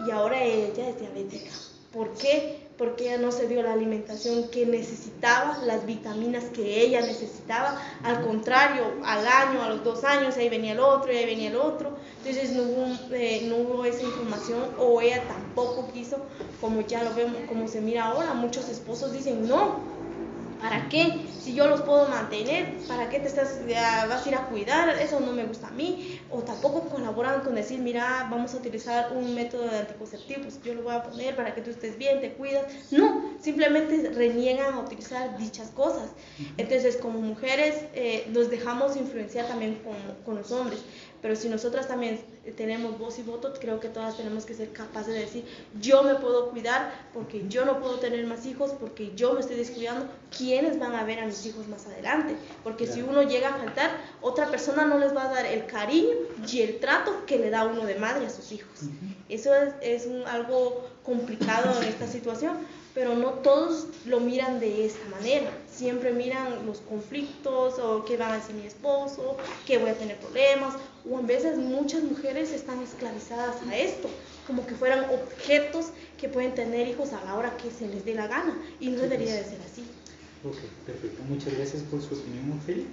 y ahora ella es diabética. ¿Por qué? Porque ella no se dio la alimentación que necesitaba, las vitaminas que ella necesitaba. Al contrario, al año, a los 2 años, ahí venía el otro, y ahí venía el otro. Entonces no hubo esa información, o ella tampoco quiso, como ya lo vemos, como se mira ahora. Muchos esposos dicen, no, ¿para qué? Si yo los puedo mantener, ¿para qué vas a ir a cuidar? Eso no me gusta a mí. O tampoco colaboran con decir, mira, vamos a utilizar un método de anticonceptivos, yo lo voy a poner para que tú estés bien, te cuidas. No, simplemente reniegan a utilizar dichas cosas. Entonces, como mujeres, nos dejamos influenciar también con los hombres. Pero si nosotras también tenemos voz y voto, creo que todas tenemos que ser capaces de decir, yo me puedo cuidar porque yo no puedo tener más hijos, porque yo me estoy descuidando. ¿Quiénes van a ver a mis hijos más adelante? Porque si uno llega a faltar, otra persona no les va a dar el cariño y el trato que le da uno de madre a sus hijos. Eso es algo complicado en esta situación, pero no todos lo miran de esta manera. Siempre miran los conflictos, o qué van a decir mi esposo, que voy a tener problemas, o a veces muchas mujeres están esclavizadas a esto, como que fueran objetos que pueden tener hijos a la hora que se les dé la gana, y no debería de ser así. Ok, perfecto. Muchas gracias por su opinión, Ofelia.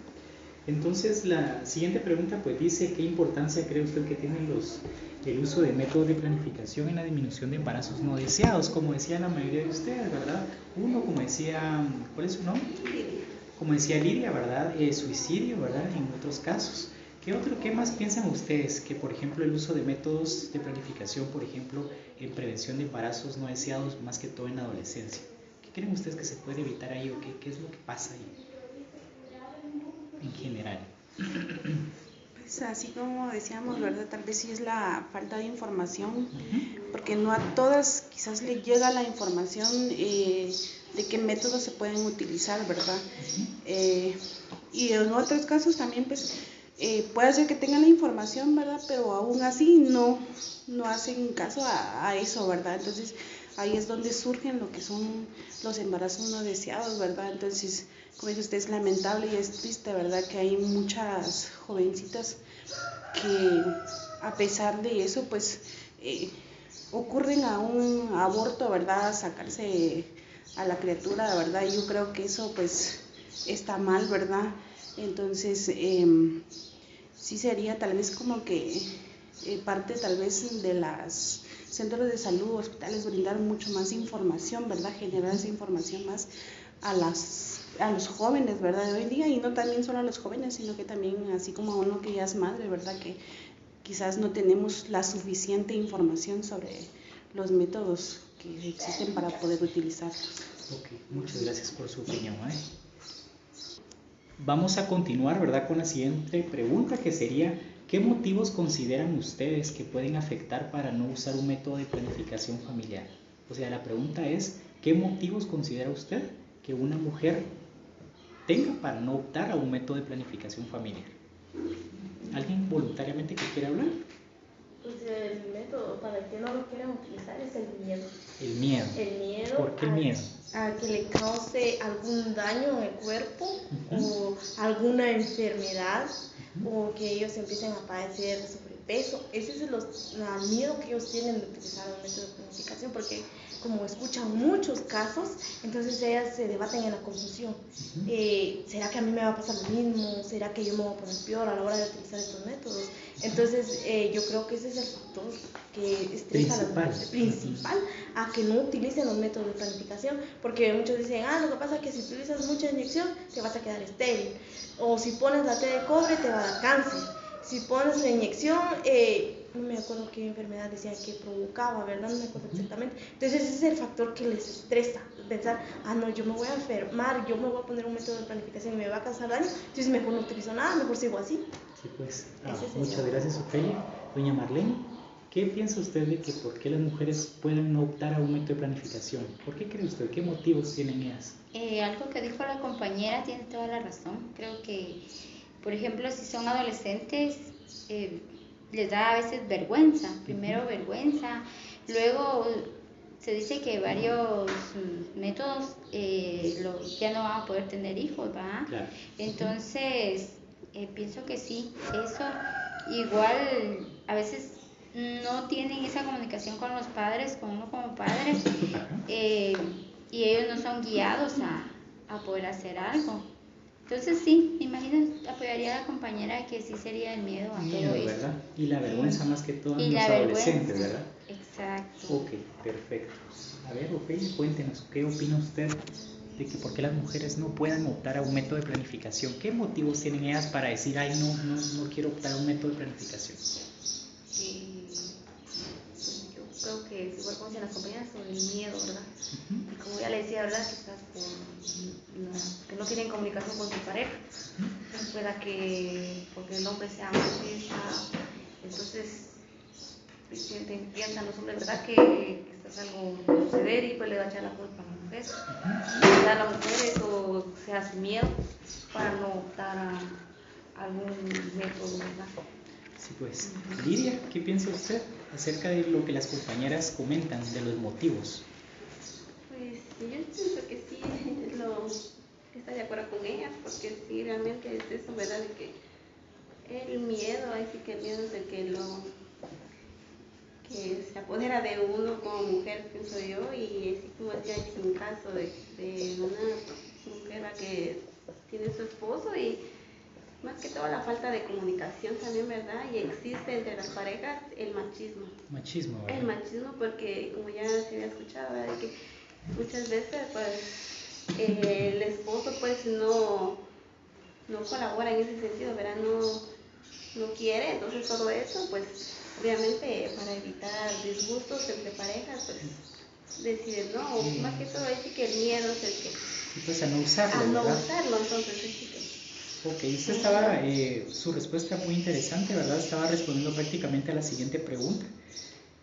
Entonces, la siguiente pregunta pues dice, ¿qué importancia cree usted que tiene el uso de métodos de planificación en la disminución de embarazos no deseados? Como decía la mayoría de ustedes, ¿verdad? Uno, como decía, ¿cuál es su nombre? Como decía Lidia, ¿verdad? Suicidio, ¿verdad? En otros casos. ¿Qué más piensan ustedes? Que, por ejemplo, el uso de métodos de planificación, por ejemplo, en prevención de embarazos no deseados, más que todo en la adolescencia. ¿Qué creen ustedes que se puede evitar ahí o qué es lo que pasa ahí? En general. Pues así como decíamos, ¿verdad? Tal vez sí es la falta de información, porque no a todas quizás le llega la información de qué métodos se pueden utilizar, ¿verdad? Y en otros casos también, pues, puede ser que tengan la información, ¿verdad? Pero aún así no hacen caso a eso, ¿verdad? Entonces, ahí es donde surgen lo que son los embarazos no deseados, ¿verdad? Entonces, como dice usted, es lamentable y es triste, ¿verdad? Que hay muchas jovencitas que a pesar de eso, pues, ocurren a un aborto, ¿verdad? Sacarse a la criatura, ¿verdad? Y yo creo que eso, pues, está mal, ¿verdad? Entonces, sí sería tal vez como que parte tal vez de los centros de salud, hospitales, brindar mucho más información, ¿verdad? Generar esa información más a los jóvenes, ¿verdad? De hoy en día, y no también solo a los jóvenes, sino que también así como a uno que ya es madre, ¿verdad? Que quizás no tenemos la suficiente información sobre los métodos que existen para poder utilizarlos. Ok, muchas gracias por su opinión, ¿eh? Vamos a continuar, ¿verdad? Con la siguiente pregunta, que sería, ¿qué motivos consideran ustedes que pueden afectar para no usar un método de planificación familiar? O sea, la pregunta es, ¿qué motivos considera usted que una mujer tenga para no optar a un método de planificación familiar? ¿Alguien voluntariamente que quiera hablar? Pues el método para el que no lo quieran utilizar es el miedo. El miedo. El miedo. ¿Por qué el miedo? A que le cause algún daño en el cuerpo o alguna enfermedad o que ellos empiecen a padecer sobrepeso. Ese es el miedo que ellos tienen de utilizar un método de planificación, porque como escuchan muchos casos, entonces ellas se debaten en la confusión. ¿Será que a mí me va a pasar lo mismo? ¿Será que yo me voy a poner peor a la hora de utilizar estos métodos? Entonces yo creo que ese es el factor que estresa a las mujeres principal a que no utilicen los métodos de planificación, porque muchos dicen, lo que pasa es que si utilizas mucha inyección te vas a quedar estéril, o si pones la T de cobre te va a dar cáncer, si pones la inyección, no me acuerdo qué enfermedad decían que provocaba, ¿verdad? No me acuerdo exactamente. Entonces ese es el factor que les estresa, pensar, no, yo me voy a enfermar, yo me voy a poner un método de planificación y me va a causar daño, entonces mejor no utilizo nada, mejor sigo así. Sí, pues, muchas gracias, Ofelia. Doña Marlene, ¿qué piensa usted de que por qué las mujeres pueden no optar a un método de planificación? ¿Por qué cree usted? ¿Qué motivos tienen ellas? Algo que dijo la compañera tiene toda la razón. Creo que, por ejemplo, si son adolescentes, les da a veces vergüenza. Primero vergüenza, luego se dice que varios métodos ya no van a poder tener hijos, ¿verdad? Claro. Entonces, pienso que sí, eso. Igual, a veces no tienen esa comunicación con los padres, con uno como padre, y ellos no son guiados a poder hacer algo. Entonces sí, me imagino, apoyaría a la compañera que sí sería el miedo a todo eso. ¿Verdad? Y la vergüenza más que todo en los adolescentes, ¿verdad? Exacto. Ok, perfecto. A ver, Ofelia, cuéntenos, ¿qué opina usted de que por qué las mujeres no puedan optar a un método de planificación? ¿Qué motivos tienen ellas para decir, no quiero optar a un método de planificación? Yo creo que igual como decían las compañeras, sobre el miedo, ¿verdad? Y como ya le decía, ¿verdad? Quizás que no tienen comunicación con su pareja, pueda que porque el hombre sea machista, entonces piensan los hombres, ¿verdad? Que quizás algo va a suceder y pues le va a echar la culpa a la mujer. A la mujer eso se hace miedo para no optar a algún método, ¿verdad? Sí, pues. Lidia, ¿qué piensa usted acerca de lo que las compañeras comentan, de los motivos? Pues yo pienso que sí, está de acuerdo con ellas, porque sí, realmente es eso, ¿verdad? De que el miedo, así que el miedo es el que se apodera de uno como mujer, pienso yo, y así como decía, sin caso de una mujer que tiene su esposo y más que todo la falta de comunicación también, ¿verdad? Y existe entre las parejas el machismo. Machismo, ¿verdad? El machismo porque, como ya se había escuchado, ¿verdad? De que muchas veces, pues, el esposo, pues, no colabora en ese sentido, ¿verdad? No quiere, entonces todo eso, pues, obviamente, para evitar disgustos entre parejas, pues, deciden, no, más que todo es que el miedo es el que... Y pues a no usarlo, ¿verdad? Entonces sí que... Ok, usted estaba, su respuesta muy interesante, ¿verdad? Estaba respondiendo prácticamente a la siguiente pregunta.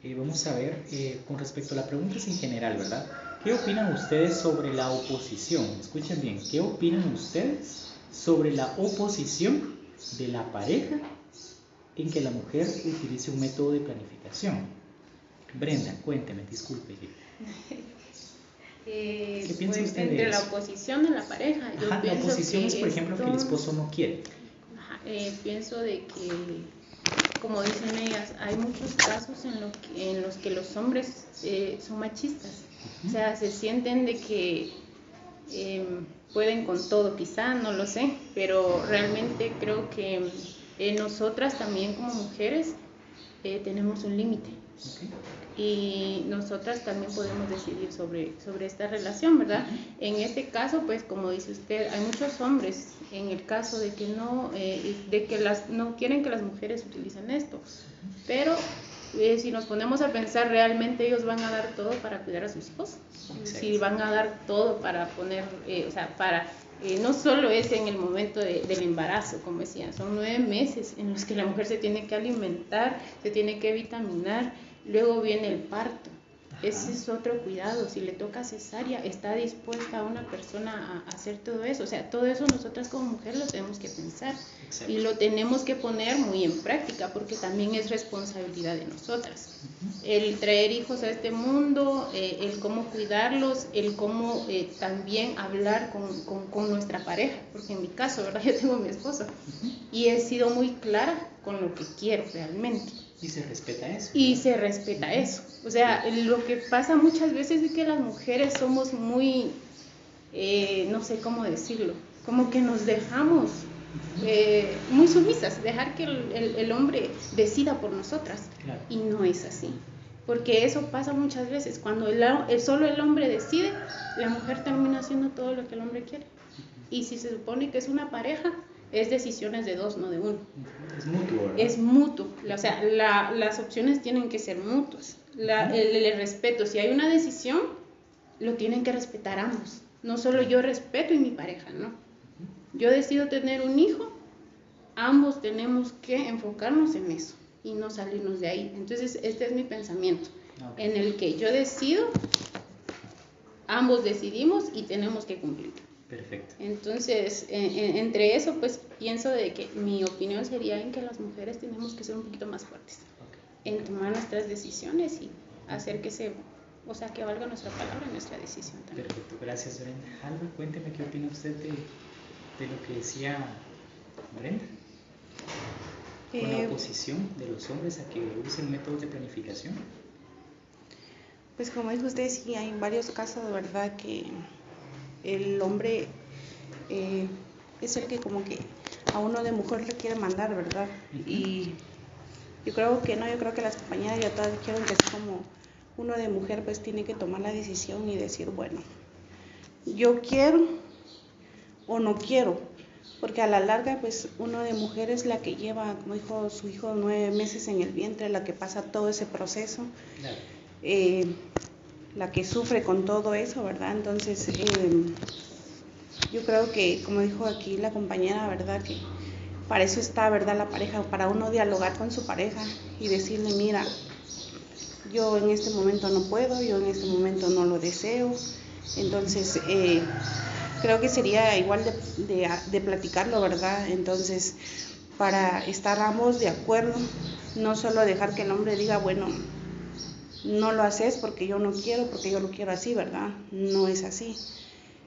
Vamos a ver, con respecto a la pregunta es en general, ¿verdad? ¿Qué opinan ustedes sobre la oposición? Escuchen bien, ¿qué opinan ustedes sobre la oposición de la pareja en que la mujer utilice un método de planificación? Brenda, cuénteme, disculpe. ¿Qué piensa Pues, usted entre de la eso? oposición de la pareja. Yo Ajá, la pienso oposición que es, por ejemplo, que el esposo no quiere. pienso de que, como dicen ellas, hay muchos casos en los que los hombres son machistas. O sea, se sienten de que pueden con todo, quizá, no lo sé, pero realmente creo que nosotras también como mujeres tenemos un límite. Okay. Y nosotras también podemos decidir sobre esta relación, ¿verdad? En este caso, pues como dice usted, hay muchos hombres en el caso de que no quieren que las mujeres utilicen esto, pero si nos ponemos a pensar, realmente ellos van a dar todo para cuidar a sus hijos. Exacto. Si van a dar todo para poner, no solo es en el momento del embarazo, como decían, son 9 meses en los que la mujer se tiene que alimentar, se tiene que vitaminar, luego viene el parto. Ajá. Ese es otro cuidado. Si le toca cesárea, ¿está dispuesta una persona a hacer todo eso? O sea, todo eso nosotras como mujeres lo tenemos que pensar. Exacto. Y lo tenemos que poner muy en práctica porque también es responsabilidad de nosotras. El traer hijos a este mundo, el cómo cuidarlos, el cómo también hablar con nuestra pareja, porque en mi caso, ¿verdad? Yo tengo a mi esposo y he sido muy clara con lo que quiero realmente. Y se respeta eso. Y se respeta eso. O sea, lo que pasa muchas veces es que las mujeres somos muy, no sé cómo decirlo, como que nos dejamos muy sumisas, dejar que el hombre decida por nosotras. Claro. Y no es así. Porque eso pasa muchas veces. Cuando solo el hombre decide, la mujer termina haciendo todo lo que el hombre quiere. Y si se supone que es una pareja, es decisiones de dos, no de uno. Es mutuo, ¿verdad? Es mutuo. O sea, las opciones tienen que ser mutuas. El respeto, si hay una decisión, lo tienen que respetar ambos. No solo yo respeto y mi pareja, no. Yo decido tener un hijo, ambos tenemos que enfocarnos en eso y no salirnos de ahí. Entonces, este es mi pensamiento, en el que yo decido, ambos decidimos y tenemos que cumplir. Perfecto. Entonces, entre eso, pues pienso de que mi opinión sería en que las mujeres tenemos que ser un poquito más fuertes, en tomar nuestras decisiones y hacer que valga nuestra palabra y nuestra decisión también. Perfecto, gracias Brenda. Alba, cuénteme qué opina usted de lo que decía Brenda, con la oposición de los hombres a que usen métodos de planificación. Pues como dijo usted, sí, hay varios casos, ¿verdad?, que el hombre es el que como que a uno de mujer le quiere mandar, ¿verdad? Y yo creo que no, yo creo que las compañeras ya todas dijeron que es como uno de mujer pues tiene que tomar la decisión y decir, bueno, yo quiero o no quiero, porque a la larga pues uno de mujer es la que lleva, como dijo su hijo, 9 meses en el vientre, la que pasa todo ese proceso. Claro. La que sufre con todo eso, ¿verdad? Entonces, yo creo que, como dijo aquí la compañera, ¿verdad? Que para eso está, ¿verdad?, la pareja, para uno dialogar con su pareja y decirle, mira, yo en este momento no puedo, yo en este momento no lo deseo. Entonces, creo que sería igual de platicarlo, ¿verdad? Entonces, para estar ambos de acuerdo, no solo dejar que el hombre diga, bueno, no lo haces porque yo no quiero, porque yo lo quiero así, ¿verdad? No es así.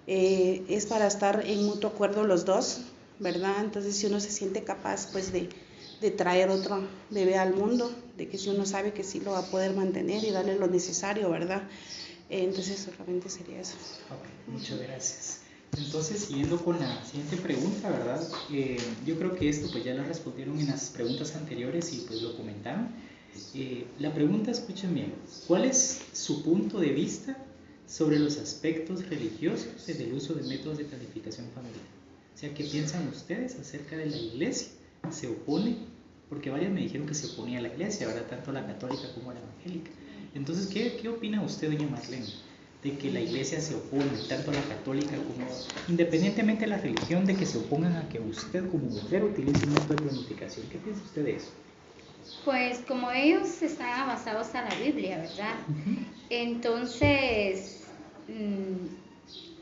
Es para estar en mutuo acuerdo los dos, ¿verdad? Entonces, si uno se siente capaz, pues, de traer otro bebé al mundo, de que si uno sabe que sí lo va a poder mantener y darle lo necesario, ¿verdad? Entonces, solamente sería eso. Ok, muchas gracias. Entonces, siguiendo con la siguiente pregunta, ¿verdad? Yo creo que esto pues ya lo respondieron en las preguntas anteriores y pues lo comentaron. La pregunta, escuchen bien, ¿cuál es su punto de vista sobre los aspectos religiosos del uso de métodos de planificación familiar? O sea, ¿qué piensan ustedes acerca de la iglesia? ¿Se opone? Porque varias me dijeron que se oponía a la iglesia, ¿verdad? Tanto la católica como la evangélica. Entonces, ¿qué opina usted, doña Marlene, de que la iglesia se opone, tanto la católica como, independientemente de la religión, de que se opongan a que usted como mujer utilice un método de planificación? ¿Qué piensa usted de eso? Pues como ellos están basados a la Biblia, ¿verdad? Entonces,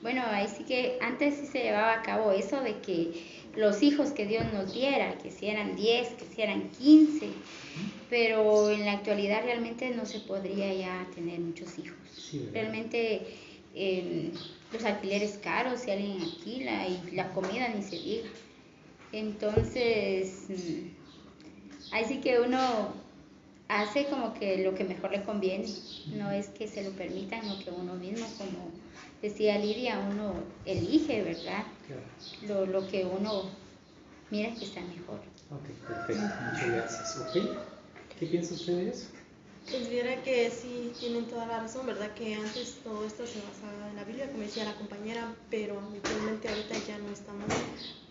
bueno, ahí sí que antes sí se llevaba a cabo eso de que los hijos que Dios nos diera, que si eran 10, que si eran 15, pero en la actualidad realmente no se podría ya tener muchos hijos. Sí, realmente los alquileres caros, si alguien alquila, y la comida ni se diga. Entonces, ahí sí que uno hace como que lo que mejor le conviene, no es que se lo permitan, lo que uno mismo, como decía Lidia, uno elige, ¿verdad? Claro. Lo que uno mira que está mejor. Ok, perfecto, muchas gracias. Okay. ¿Qué piensa usted de eso? Pues viera que sí, tienen toda la razón, ¿verdad? Que antes todo esto se basaba en la Biblia, como decía la compañera, pero actualmente ahorita ya no estamos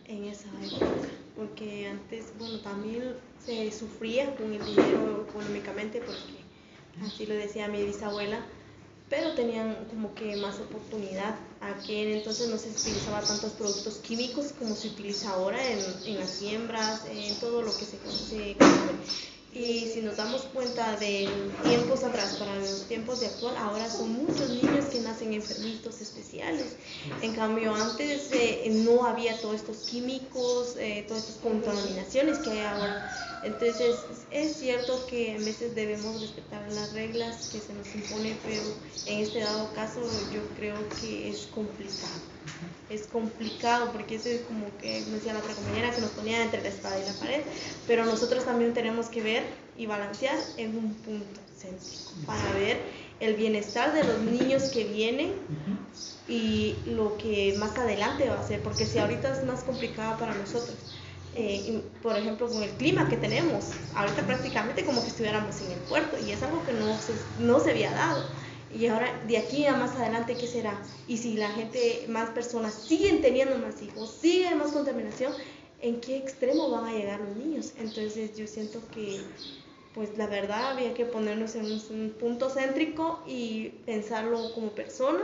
en esa época, porque antes, bueno, también se sufría con el dinero económicamente, porque así lo decía mi bisabuela, pero tenían como que más oportunidad. Aquel entonces no se utilizaba tantos productos químicos como se utiliza ahora en las siembras, en todo lo que se consume. Y si nos damos cuenta de tiempos atrás para los tiempos de actual, ahora son muchos niños que nacen enfermitos especiales. En cambio, antes no había todos estos químicos, todas estas contaminaciones que hay ahora. Entonces, es cierto que a veces debemos respetar las reglas que se nos imponen, pero en este dado caso yo creo que es complicado. Es complicado porque eso es como que decía la otra compañera, que nos ponía entre la espada y la pared, pero nosotros también tenemos que ver y balancear en un punto céntrico para ver el bienestar de los niños que vienen y lo que más adelante va a ser, porque si ahorita es más complicado para nosotros, por ejemplo con el clima que tenemos, ahorita prácticamente como que estuviéramos en el puerto, y es algo que no se había dado. Y ahora, de aquí a más adelante, ¿qué será? Y si la gente, más personas siguen teniendo más hijos, sigue más contaminación, ¿en qué extremo van a llegar los niños? Entonces yo siento que, pues la verdad, había que ponernos en un punto céntrico y pensarlo como persona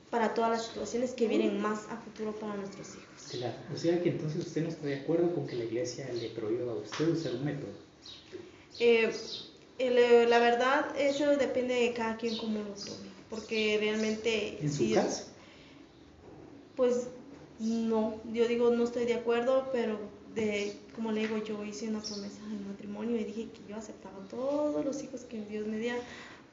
para todas las situaciones que vienen más a futuro para nuestros hijos. Claro. O sea que entonces usted no está de acuerdo con que la iglesia le prohíba a usted usar un método. La verdad, eso depende de cada quien cómo lo tome, porque realmente... ¿En su caso? Pues no, yo digo no estoy de acuerdo, pero como le digo, yo hice una promesa en matrimonio y dije que yo aceptaba todos los hijos que Dios me diera,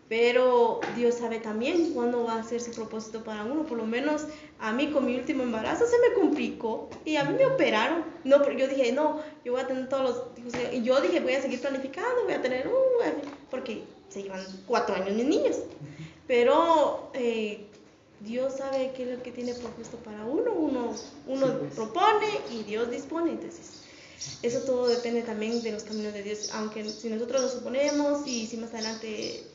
pero Dios sabe también cuándo va a ser su propósito para uno. Por lo menos a mí con mi último embarazo se me complicó y a mí me operaron. No, pero yo dije, no, yo voy a tener todos los hijos. Y yo dije, voy a seguir planificando, voy a tener, porque se llevan 4 años mis niños. Pero Dios sabe qué es lo que tiene propuesto para uno. Uno sí, pues propone y Dios dispone. Entonces, eso todo depende también de los caminos de Dios. Aunque si nosotros nos oponemos y si más adelante...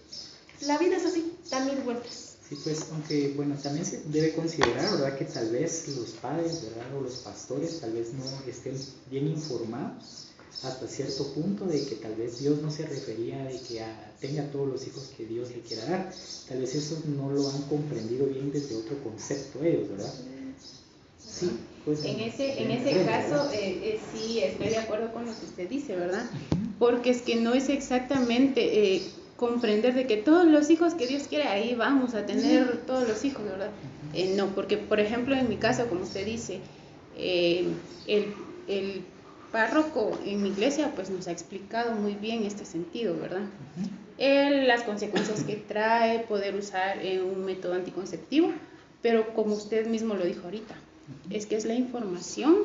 La vida es así, da 1000 vueltas. Sí, pues, aunque, bueno, también se debe considerar, ¿verdad?, que tal vez los padres, ¿verdad?, o los pastores tal vez no estén bien informados hasta cierto punto de que tal vez Dios no se refería de que tenga todos los hijos que Dios le quiera dar. Tal vez eso no lo han comprendido bien desde otro concepto ellos, ¿verdad? Sí, pues, en ese caso, sí, estoy de acuerdo con lo que usted dice, ¿verdad? Porque es que no es exactamente... comprender de que todos los hijos que Dios quiere, ahí vamos a tener todos los hijos, ¿verdad? No, porque por ejemplo en mi caso, como usted dice, el párroco en mi iglesia pues nos ha explicado muy bien este sentido, ¿verdad? Las consecuencias que trae poder usar un método anticonceptivo, pero como usted mismo lo dijo ahorita, es que es la información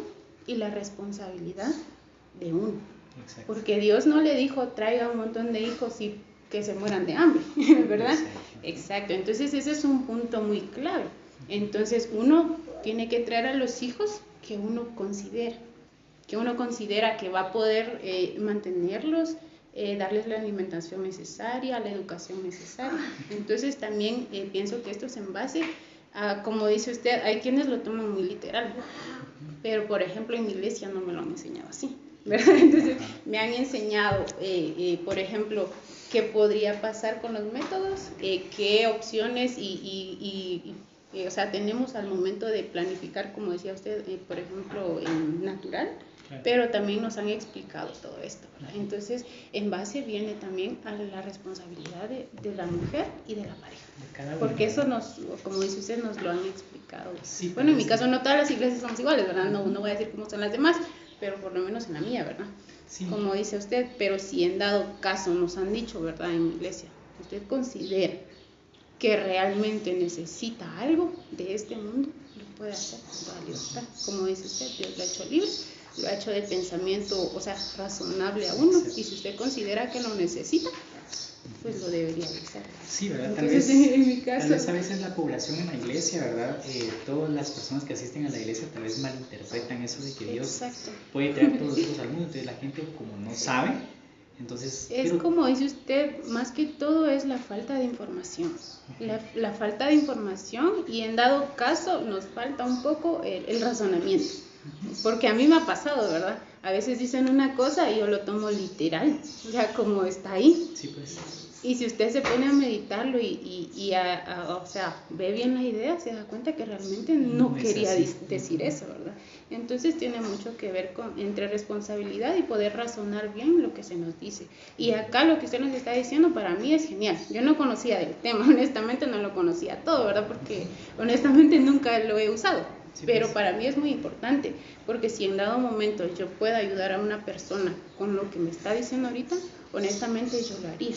y la responsabilidad de uno. Exacto. Porque Dios no le dijo traiga un montón de hijos y que se mueran de hambre, ¿verdad? Exacto. Entonces ese es un punto muy clave. Entonces uno tiene que traer a los hijos que uno considera que va a poder mantenerlos, darles la alimentación necesaria, la educación necesaria. Entonces también pienso que esto es en base a, como dice usted, hay quienes lo toman muy literal, pero por ejemplo en mi iglesia no me lo han enseñado así, ¿verdad? Entonces me han enseñado, por ejemplo, qué podría pasar con los métodos, qué opciones o sea, tenemos al momento de planificar, como decía usted, por ejemplo, en natural, pero también nos han explicado todo esto, ¿verdad? Entonces, en base viene también a la responsabilidad de la mujer y de la pareja, porque eso como dice usted, nos lo han explicado. Sí, bueno, en mi caso no todas las iglesias somos iguales, ¿verdad? No voy a decir cómo son las demás, pero por lo menos en la mía, ¿verdad? Sí. Como dice usted, pero si en dado caso nos han dicho, ¿verdad? En mi iglesia, usted considera que realmente necesita algo de este mundo, lo puede hacer con toda libertad. Como dice usted, Dios lo ha hecho libre, lo ha hecho de pensamiento, o sea, razonable a uno, y si usted considera que lo necesita, pues lo debería hacer. Sí, ¿verdad? Entonces, en mi caso, tal vez a veces la población en la iglesia, ¿verdad? Todas las personas que asisten a la iglesia tal vez malinterpretan eso de que Dios puede traer todos los hijos al mundo, entonces la gente como no sabe, entonces... como dice usted, más que todo es la falta de información, la falta de información, y en dado caso nos falta un poco el razonamiento, porque a mí me ha pasado, ¿verdad? A veces dicen una cosa y yo lo tomo literal, o sea, como está ahí. Sí, pues. Y si usted se pone a meditarlo o sea, ve bien la idea, se da cuenta que realmente no quería decir eso, ¿verdad? Entonces tiene mucho que ver entre responsabilidad y poder razonar bien lo que se nos dice. Y acá lo que usted nos está diciendo para mí es genial. Yo no conocía del tema, honestamente no lo conocía todo, ¿verdad? Porque honestamente nunca lo he usado. Sí, pero para mí es muy importante, porque si en dado momento yo puedo ayudar a una persona con lo que me está diciendo ahorita, honestamente yo lo haría,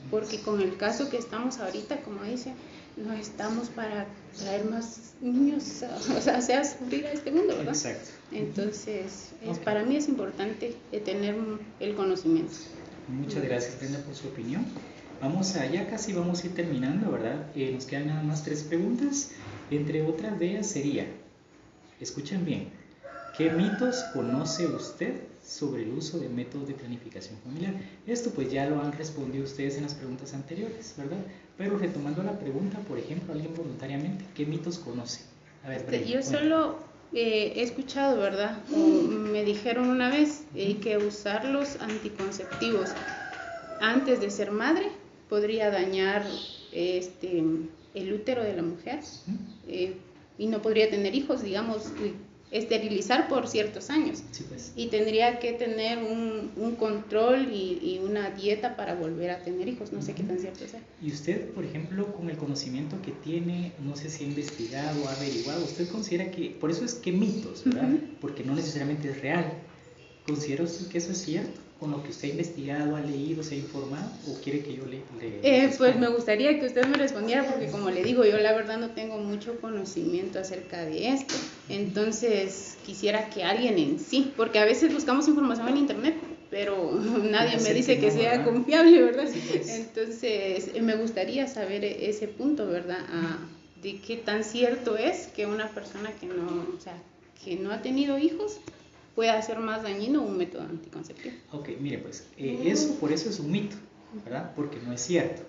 porque con el caso que estamos ahorita, como dice, no estamos para traer más niños, o sea, sufrir a este mundo, ¿verdad? Exacto. Entonces, para mí es importante tener el conocimiento. Muchas gracias, Brenda, por su opinión. Ya casi vamos a ir terminando, ¿verdad? Nos quedan nada más 3 preguntas, entre otras de ellas sería, escuchen bien, ¿qué mitos conoce usted sobre el uso de métodos de planificación familiar? Esto pues ya lo han respondido ustedes en las preguntas anteriores, ¿verdad? Pero retomando la pregunta, por ejemplo, alguien voluntariamente, ¿qué mitos conoce? A ver, Brenda, yo solo he escuchado, ¿verdad? Me dijeron una vez que usar los anticonceptivos antes de ser madre podría dañar el útero de la mujer y no podría tener hijos, digamos, esterilizar por ciertos años. Sí, pues. Y tendría que tener un control y una dieta para volver a tener hijos, no sé qué tan cierto sea. Y usted, por ejemplo, con el conocimiento que tiene, no sé si ha investigado, ha averiguado, ¿usted considera que, por eso es que mitos, ¿verdad? Porque no necesariamente es real. ¿Considera usted que eso es cierto? ¿Con lo que usted ha investigado, ha leído, se ha informado? ¿O quiere que yo le pues me gustaría que usted me respondiera, porque como le digo, yo la verdad no tengo mucho conocimiento acerca de esto. Entonces quisiera que alguien en sí, porque a veces buscamos información en internet, pero nadie me dice que sea ¿verdad? Confiable, ¿verdad? Sí, pues. Entonces me gustaría saber ese punto, ¿verdad? De qué tan cierto es que una persona que no ha tenido hijos puede ser más dañino un método anticonceptivo. Ok, mire pues, por eso es un mito, ¿verdad? Porque no es cierto,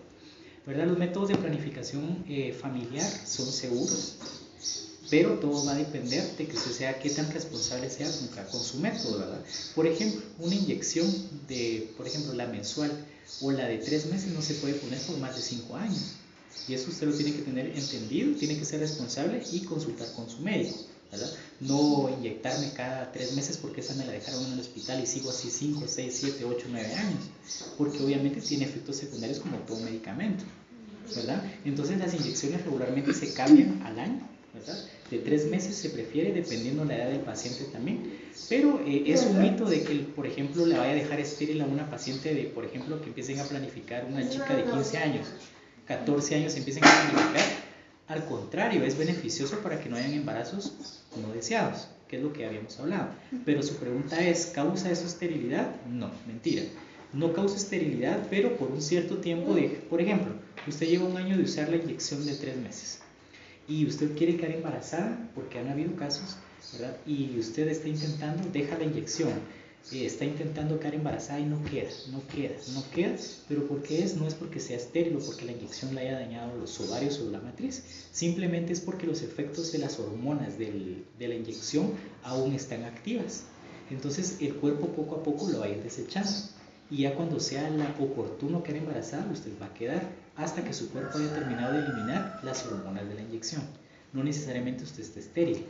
¿verdad? Los métodos de planificación familiar son seguros, pero todo va a depender de que usted sea, qué tan responsable sea con su método, ¿verdad? Por ejemplo, una inyección por ejemplo, la mensual o la de 3 meses no se puede poner por más de 5 años. Y eso usted lo tiene que tener entendido, tiene que ser responsable y consultar con su médico, ¿verdad? No inyectarme cada 3 meses porque esa me la dejaron en el hospital y sigo así 5, 6, 7, 8, 9 años, porque obviamente tiene efectos secundarios como todo medicamento, ¿verdad? Entonces las inyecciones regularmente se cambian al año, ¿verdad? De 3 meses se prefiere dependiendo la edad del paciente también, pero es un mito de que, por ejemplo, le vaya a dejar estéril a una paciente de, por ejemplo, que empiecen a planificar una chica de 15 años, 14 años empiecen a planificar. Al contrario, es beneficioso para que no hayan embarazos no deseados, que es lo que habíamos hablado. Pero su pregunta es, ¿causa eso esterilidad? No, mentira. No causa esterilidad, pero por un cierto tiempo por ejemplo, usted lleva 1 año de usar la inyección de 3 meses y usted quiere quedar embarazada, porque han habido casos, ¿verdad? Y usted está intentando, deja la inyección, está intentando quedar embarazada y no queda, pero ¿por qué es? No es porque sea estéril o porque la inyección le haya dañado los ovarios o la matriz, simplemente es porque los efectos de las hormonas de la inyección aún están activas. Entonces el cuerpo poco a poco lo va a ir desechando, y ya cuando sea oportuno quedar embarazada, usted va a quedar hasta que su cuerpo haya terminado de eliminar las hormonas de la inyección. No necesariamente usted esté estéril.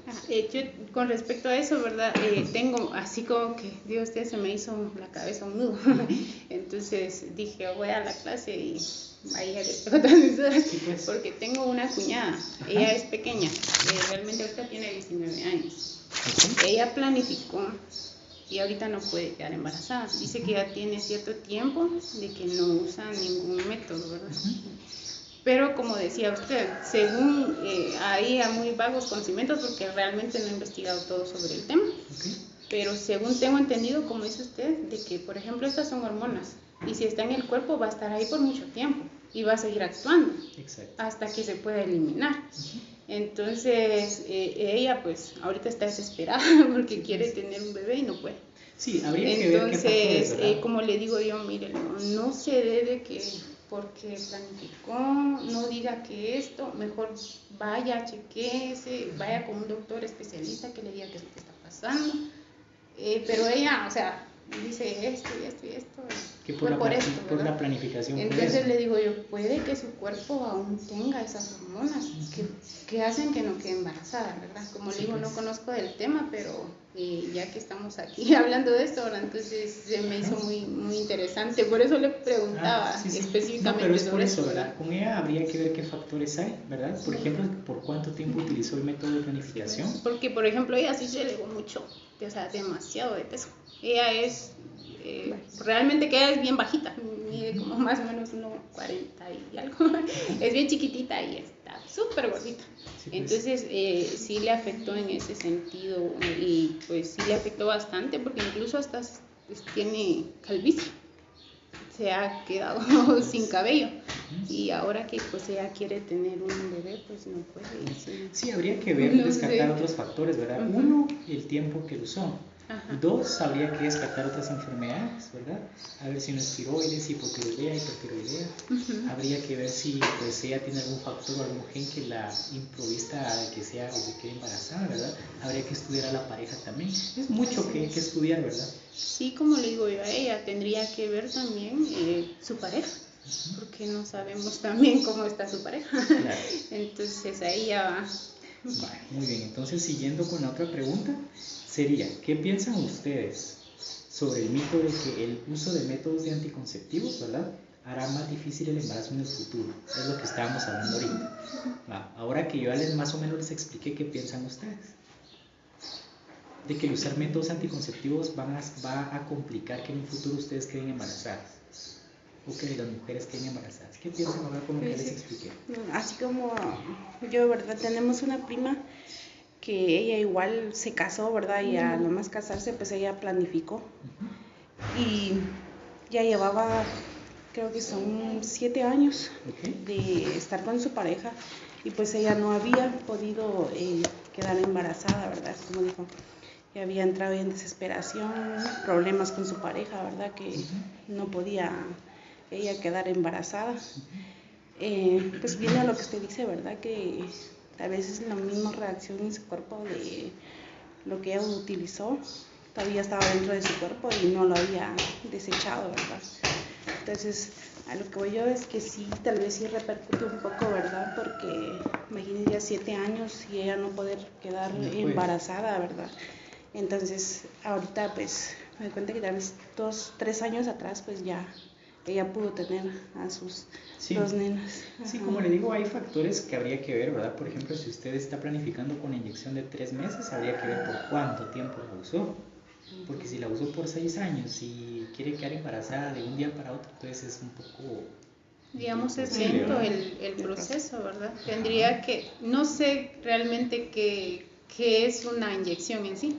Yo con respecto a eso, ¿verdad? Tengo así como que, Dios, se me hizo la cabeza un nudo. Entonces dije, voy a la clase y ahí les tengo todas mis dudas, Sí, pues. porque tengo una cuñada, ella es pequeña, realmente ahorita tiene 19 años. Ella planificó y ahorita no puede quedar embarazada. Dice que ya tiene cierto tiempo de que no usa ningún método, ¿verdad? Pero como decía usted, según ahí hay muy vagos conocimientos, porque realmente no he investigado todo sobre el tema, pero según tengo entendido, como dice usted, de que por ejemplo estas son hormonas, y si está en el cuerpo va a estar ahí por mucho tiempo y va a seguir actuando. Exacto. Hasta que se pueda eliminar. Entonces ella pues ahorita está desesperada porque quiere tener un bebé y no puede. Sí, habría que ver qué factores, ¿verdad? Como le digo yo, mire, no se debe que porque planificó, no diga que esto, mejor vaya, chequéese, vaya con un doctor especialista que le diga qué es lo que está pasando. Pero ella, o sea, dice esto y esto y esto. Que por la planificación. Entonces le digo yo, puede que su cuerpo aún tenga esas hormonas que hacen que no quede embarazada, ¿verdad? Como le digo, no conozco del tema, pero ya que estamos aquí hablando de esto, ¿verdad? Entonces se me hizo muy interesante, por eso le preguntaba específicamente. No, pero es por sobre eso, ¿verdad? Con ella habría que ver qué factores hay, ¿verdad? Por ejemplo, por cuánto tiempo utilizó el método de planificación. Porque, por ejemplo, ella sí se elevó mucho, o sea, demasiado de peso. Ella es, realmente que ella es bien bajita, mide como más o menos 1,40 y algo. Es bien chiquitita y está súper gordita. Sí, pues. Entonces, sí le afectó en ese sentido y pues sí le afectó bastante porque incluso hasta tiene calvicie. Se ha quedado sin cabello y ahora que pues ella quiere tener un bebé pues no puede. Sí, habría que ver, descartar otros factores, ¿verdad? Uno, el tiempo que lo usó. Dos, habría que descartar otras enfermedades, ¿verdad? A ver si no es tiroides, hipotiroidea, hipertiroidea. Habría que ver si pues ella tiene algún factor o algún gen que la improvista a que sea o que quede embarazada, ¿verdad? Habría que estudiar a la pareja también. Es mucho que estudiar, ¿verdad? Sí, como le digo yo a ella, tendría que ver también su pareja, porque no sabemos también cómo está su pareja. Claro. Entonces ahí ya va. Vale, muy bien, entonces siguiendo con la otra pregunta, sería, ¿qué piensan ustedes sobre el mito de que el uso de métodos de anticonceptivos, ¿verdad?, hará más difícil el embarazo en el futuro? Es lo que estábamos hablando ahorita. Ahora que yo ya más o menos les expliqué, ¿qué piensan ustedes? De que el usar métodos anticonceptivos va a complicar que en un futuro ustedes queden embarazadas, o que las mujeres queden embarazadas. ¿Qué piensan ahora con lo que les expliqué? Así como yo, ¿verdad? Tenemos una prima que ella igual se casó, ¿verdad? Y a nomás casarse, pues ella planificó. Y ya llevaba, creo que son 7 años de estar con su pareja. Y pues ella no había podido quedar embarazada, ¿verdad? Como dijo, que había entrado en desesperación, problemas con su pareja, ¿verdad? Que no podía ella quedar embarazada. Pues viendo lo que usted dice, ¿verdad? Que a veces la misma reacción en su cuerpo de lo que ella utilizó todavía estaba dentro de su cuerpo y no lo había desechado, ¿verdad? Entonces, a lo que voy yo es que sí, tal vez sí repercute un poco, ¿verdad? Porque imagínense ya 7 años y ella no poder quedar embarazada, ¿verdad? Entonces, ahorita pues me doy cuenta que tal vez 2-3 años atrás pues ya ella pudo tener a sus 2 nenas. Sí, como le digo, hay factores que habría que ver, ¿verdad? Por ejemplo, si usted está planificando con la inyección de 3 meses, habría que ver por cuánto tiempo la usó. Porque si la usó por 6 años y quiere quedar embarazada de un día para otro, entonces es un poco... Digamos, es lento el proceso, ¿verdad? Tendría que, no sé realmente qué es una inyección en sí.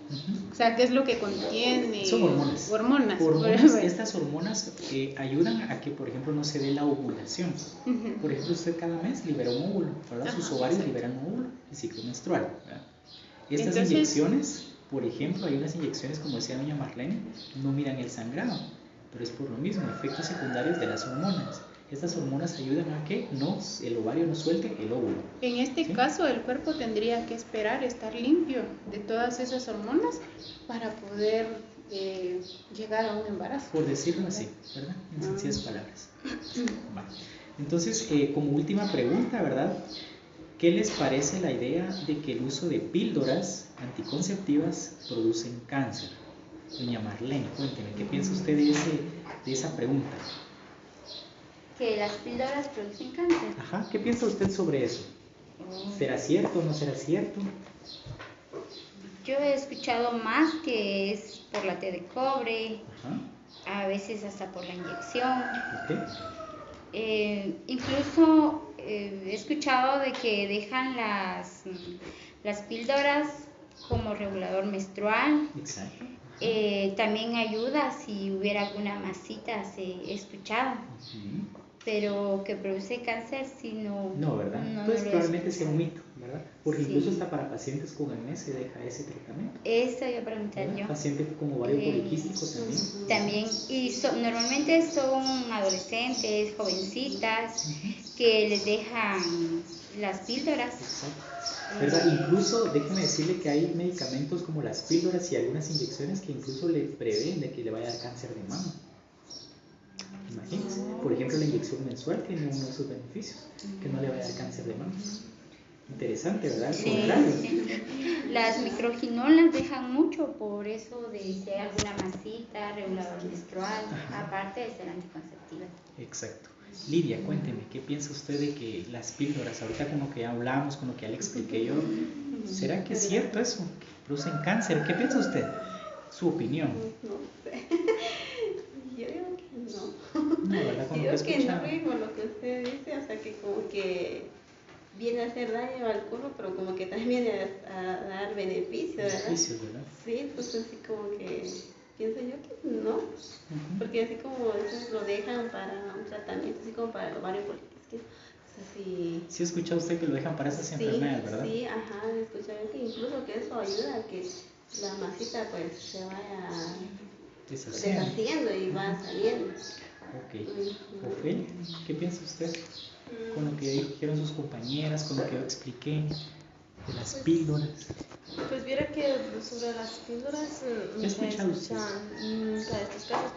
O sea, qué es lo que contiene. Son hormonas. Hormonas. Estas hormonas ayudan a que, por ejemplo, no se dé la ovulación. Por ejemplo, usted cada mes libera un óvulo, ¿verdad? Sus ovarios liberan un óvulo, el ciclo menstrual, ¿verdad? Estas inyecciones, por ejemplo, hay unas inyecciones, como decía doña Marlene, no miran el sangrado, pero es por lo mismo, efectos secundarios de las hormonas. Estas hormonas ayudan a que el ovario no suelte el óvulo. En este caso, el cuerpo tendría que esperar estar limpio de todas esas hormonas para poder llegar a un embarazo. Por decirlo así, ¿verdad? En sencillas palabras. Vale. Entonces, como última pregunta, ¿verdad? ¿Qué les parece la idea de que el uso de píldoras anticonceptivas producen cáncer? Doña Marlene, cuénteme, ¿qué piensa usted de esa pregunta? Que las píldoras producen cáncer. Ajá, ¿qué piensa usted sobre eso? ¿Será cierto o no será cierto? Yo he escuchado más que es por la T de cobre, Ajá. a veces hasta por la inyección. Okay. Incluso he escuchado de que dejan las píldoras como regulador menstrual. Exacto. También ayuda si hubiera alguna masita, he escuchado. Pero que produce cáncer, si no. No, ¿verdad? No, pues no probablemente sea un mito, ¿verdad? Porque sí. incluso hasta para pacientes con acné se deja ese tratamiento. Eso iba a preguntar yo. Pacientes con ovario poliquístico también. También, y normalmente son adolescentes, jovencitas, que les dejan las píldoras. Exacto. ¿Verdad? Incluso, déjeme decirle que hay medicamentos como las píldoras y algunas inyecciones que incluso le prevén de que le vaya a dar cáncer de mama. Imagínense, por ejemplo, la inyección mensual tiene uno de sus beneficios, que no le vaya a dar cáncer de mama. Interesante, ¿verdad? Sí. Las microginolas dejan mucho por eso de si hay alguna masita, regulador menstrual, aparte de ser anticonceptiva. Exacto. Lidia, cuénteme, ¿qué piensa usted de que las píldoras, ahorita con lo que ya hablamos, con lo que ya le expliqué yo, ¿será que es cierto eso? ¿Que producen cáncer? ¿Qué piensa usted? Su opinión. No sé. Yo digo que no. No, ¿verdad? Con yo lo digo que no, y con lo que usted dice, o sea, que como que viene a hacer daño al cuerpo, pero como que también viene a dar beneficios, ¿verdad? Beneficios, ¿verdad? Sí, entonces así como que pienso yo que no, porque así como eso lo dejan para un tratamiento, así como para el ovario poliquístico. Sí ha escuchado usted que lo dejan para esas enfermedades, ¿verdad? Sí, ajá, he escuchado que incluso que eso ayuda a que la masita pues se vaya deshaciendo y va saliendo. Ok. Ofelia, ¿qué piensa usted con lo que dijeron sus compañeras, con lo que yo expliqué de las píldoras? Pues viera que sobre las píldoras ¿Qué escuchan nunca de estos casos,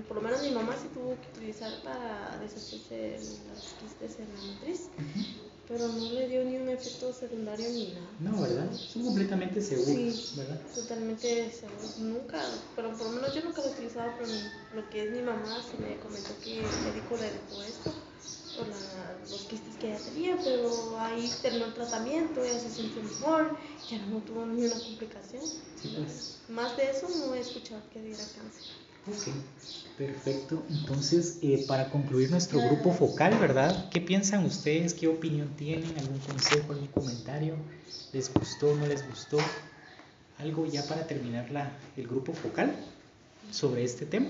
por lo menos mi mamá sí tuvo que utilizar para deshacerse las quistes en la matriz, pero no le dio ni un efecto secundario ni nada. No, ¿verdad? Son completamente seguros, sí, ¿verdad? Totalmente seguros, nunca, pero por lo menos yo nunca lo he utilizado, pero lo que es mi mamá sí me comentó que el médico le dejó esto por los quistes que ella tenía, pero ahí terminó el tratamiento, ella se sintió mejor, ya no tuvo ni una complicación. Sí, pues. Más de eso no he escuchado que diera cáncer. Ok, perfecto. Entonces, para concluir nuestro grupo focal, ¿verdad? ¿Qué piensan ustedes? ¿Qué opinión tienen? ¿Algún consejo, algún comentario? ¿Les gustó, no les gustó? ¿Algo ya para terminar el grupo focal sobre este tema?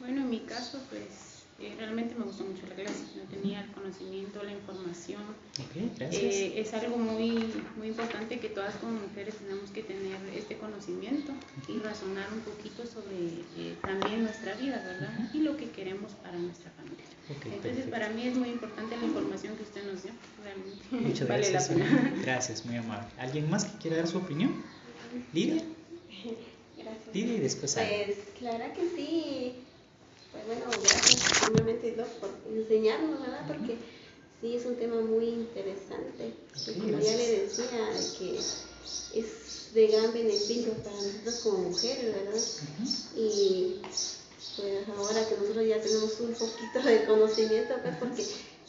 Bueno, en mi caso, pues realmente me gustó mucho la clase, no tenía el conocimiento, la información. Ok, gracias. Es algo muy, muy importante que todas como mujeres tenemos que tener este conocimiento y razonar un poquito sobre también nuestra vida, ¿verdad? Y lo que queremos para nuestra familia. Okay, entonces, perfecto. Para mí es muy importante la información que usted nos dio, realmente. Muchas vale gracias. la pena. Gracias, muy amable. ¿Alguien más que quiera dar su opinión? ¿Lidia? Gracias. Lidia y después Pues claro que sí. Pues bueno, gracias simplemente por enseñarnos, ¿verdad? Porque sí es un tema muy interesante. Okay, como gracias. ya le decía, que es de gran beneficio para nosotros como mujeres, ¿verdad? Y pues ahora que nosotros ya tenemos un poquito de conocimiento, pues porque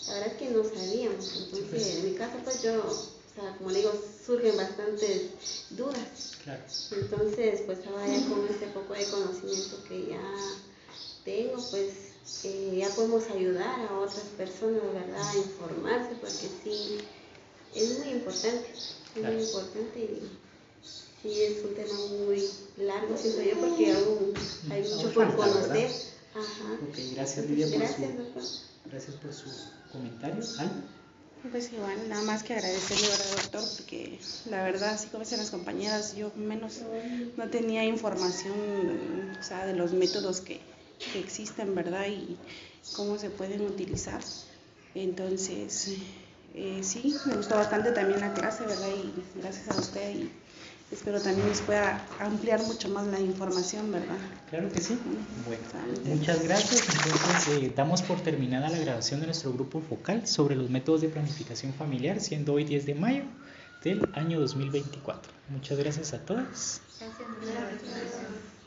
la verdad es que no sabíamos. Entonces, en mi caso, pues yo, o sea, como le digo, surgen bastantes dudas. Claro. Entonces, pues ahora ya con este poco de conocimiento que ya tengo, pues ya podemos ayudar a otras personas, ¿verdad? A informarse, porque sí, es muy importante, Claro. muy importante y sí es un tema muy largo, siento yo, porque aún hay mucho por Falta, conocer. ¿verdad? Ajá. Ok, gracias Lidia Gracias, doctor. gracias por su comentario. ¿Algo? Pues igual, nada más que agradecerle, ¿verdad, doctor? Porque la verdad, así como dicen las compañeras, yo menos no tenía información, o sea, de los métodos que existen, ¿verdad? Y cómo se pueden utilizar. Entonces, sí, me gustó bastante también la clase, ¿verdad? Y gracias a usted y espero también nos pueda ampliar mucho más la información, ¿verdad? Claro que sí. Bueno, Sale. muchas gracias. Entonces, damos por terminada la grabación de nuestro grupo focal sobre los métodos de planificación familiar, siendo hoy 10 de mayo del año 2024. Muchas gracias a todos. Gracias.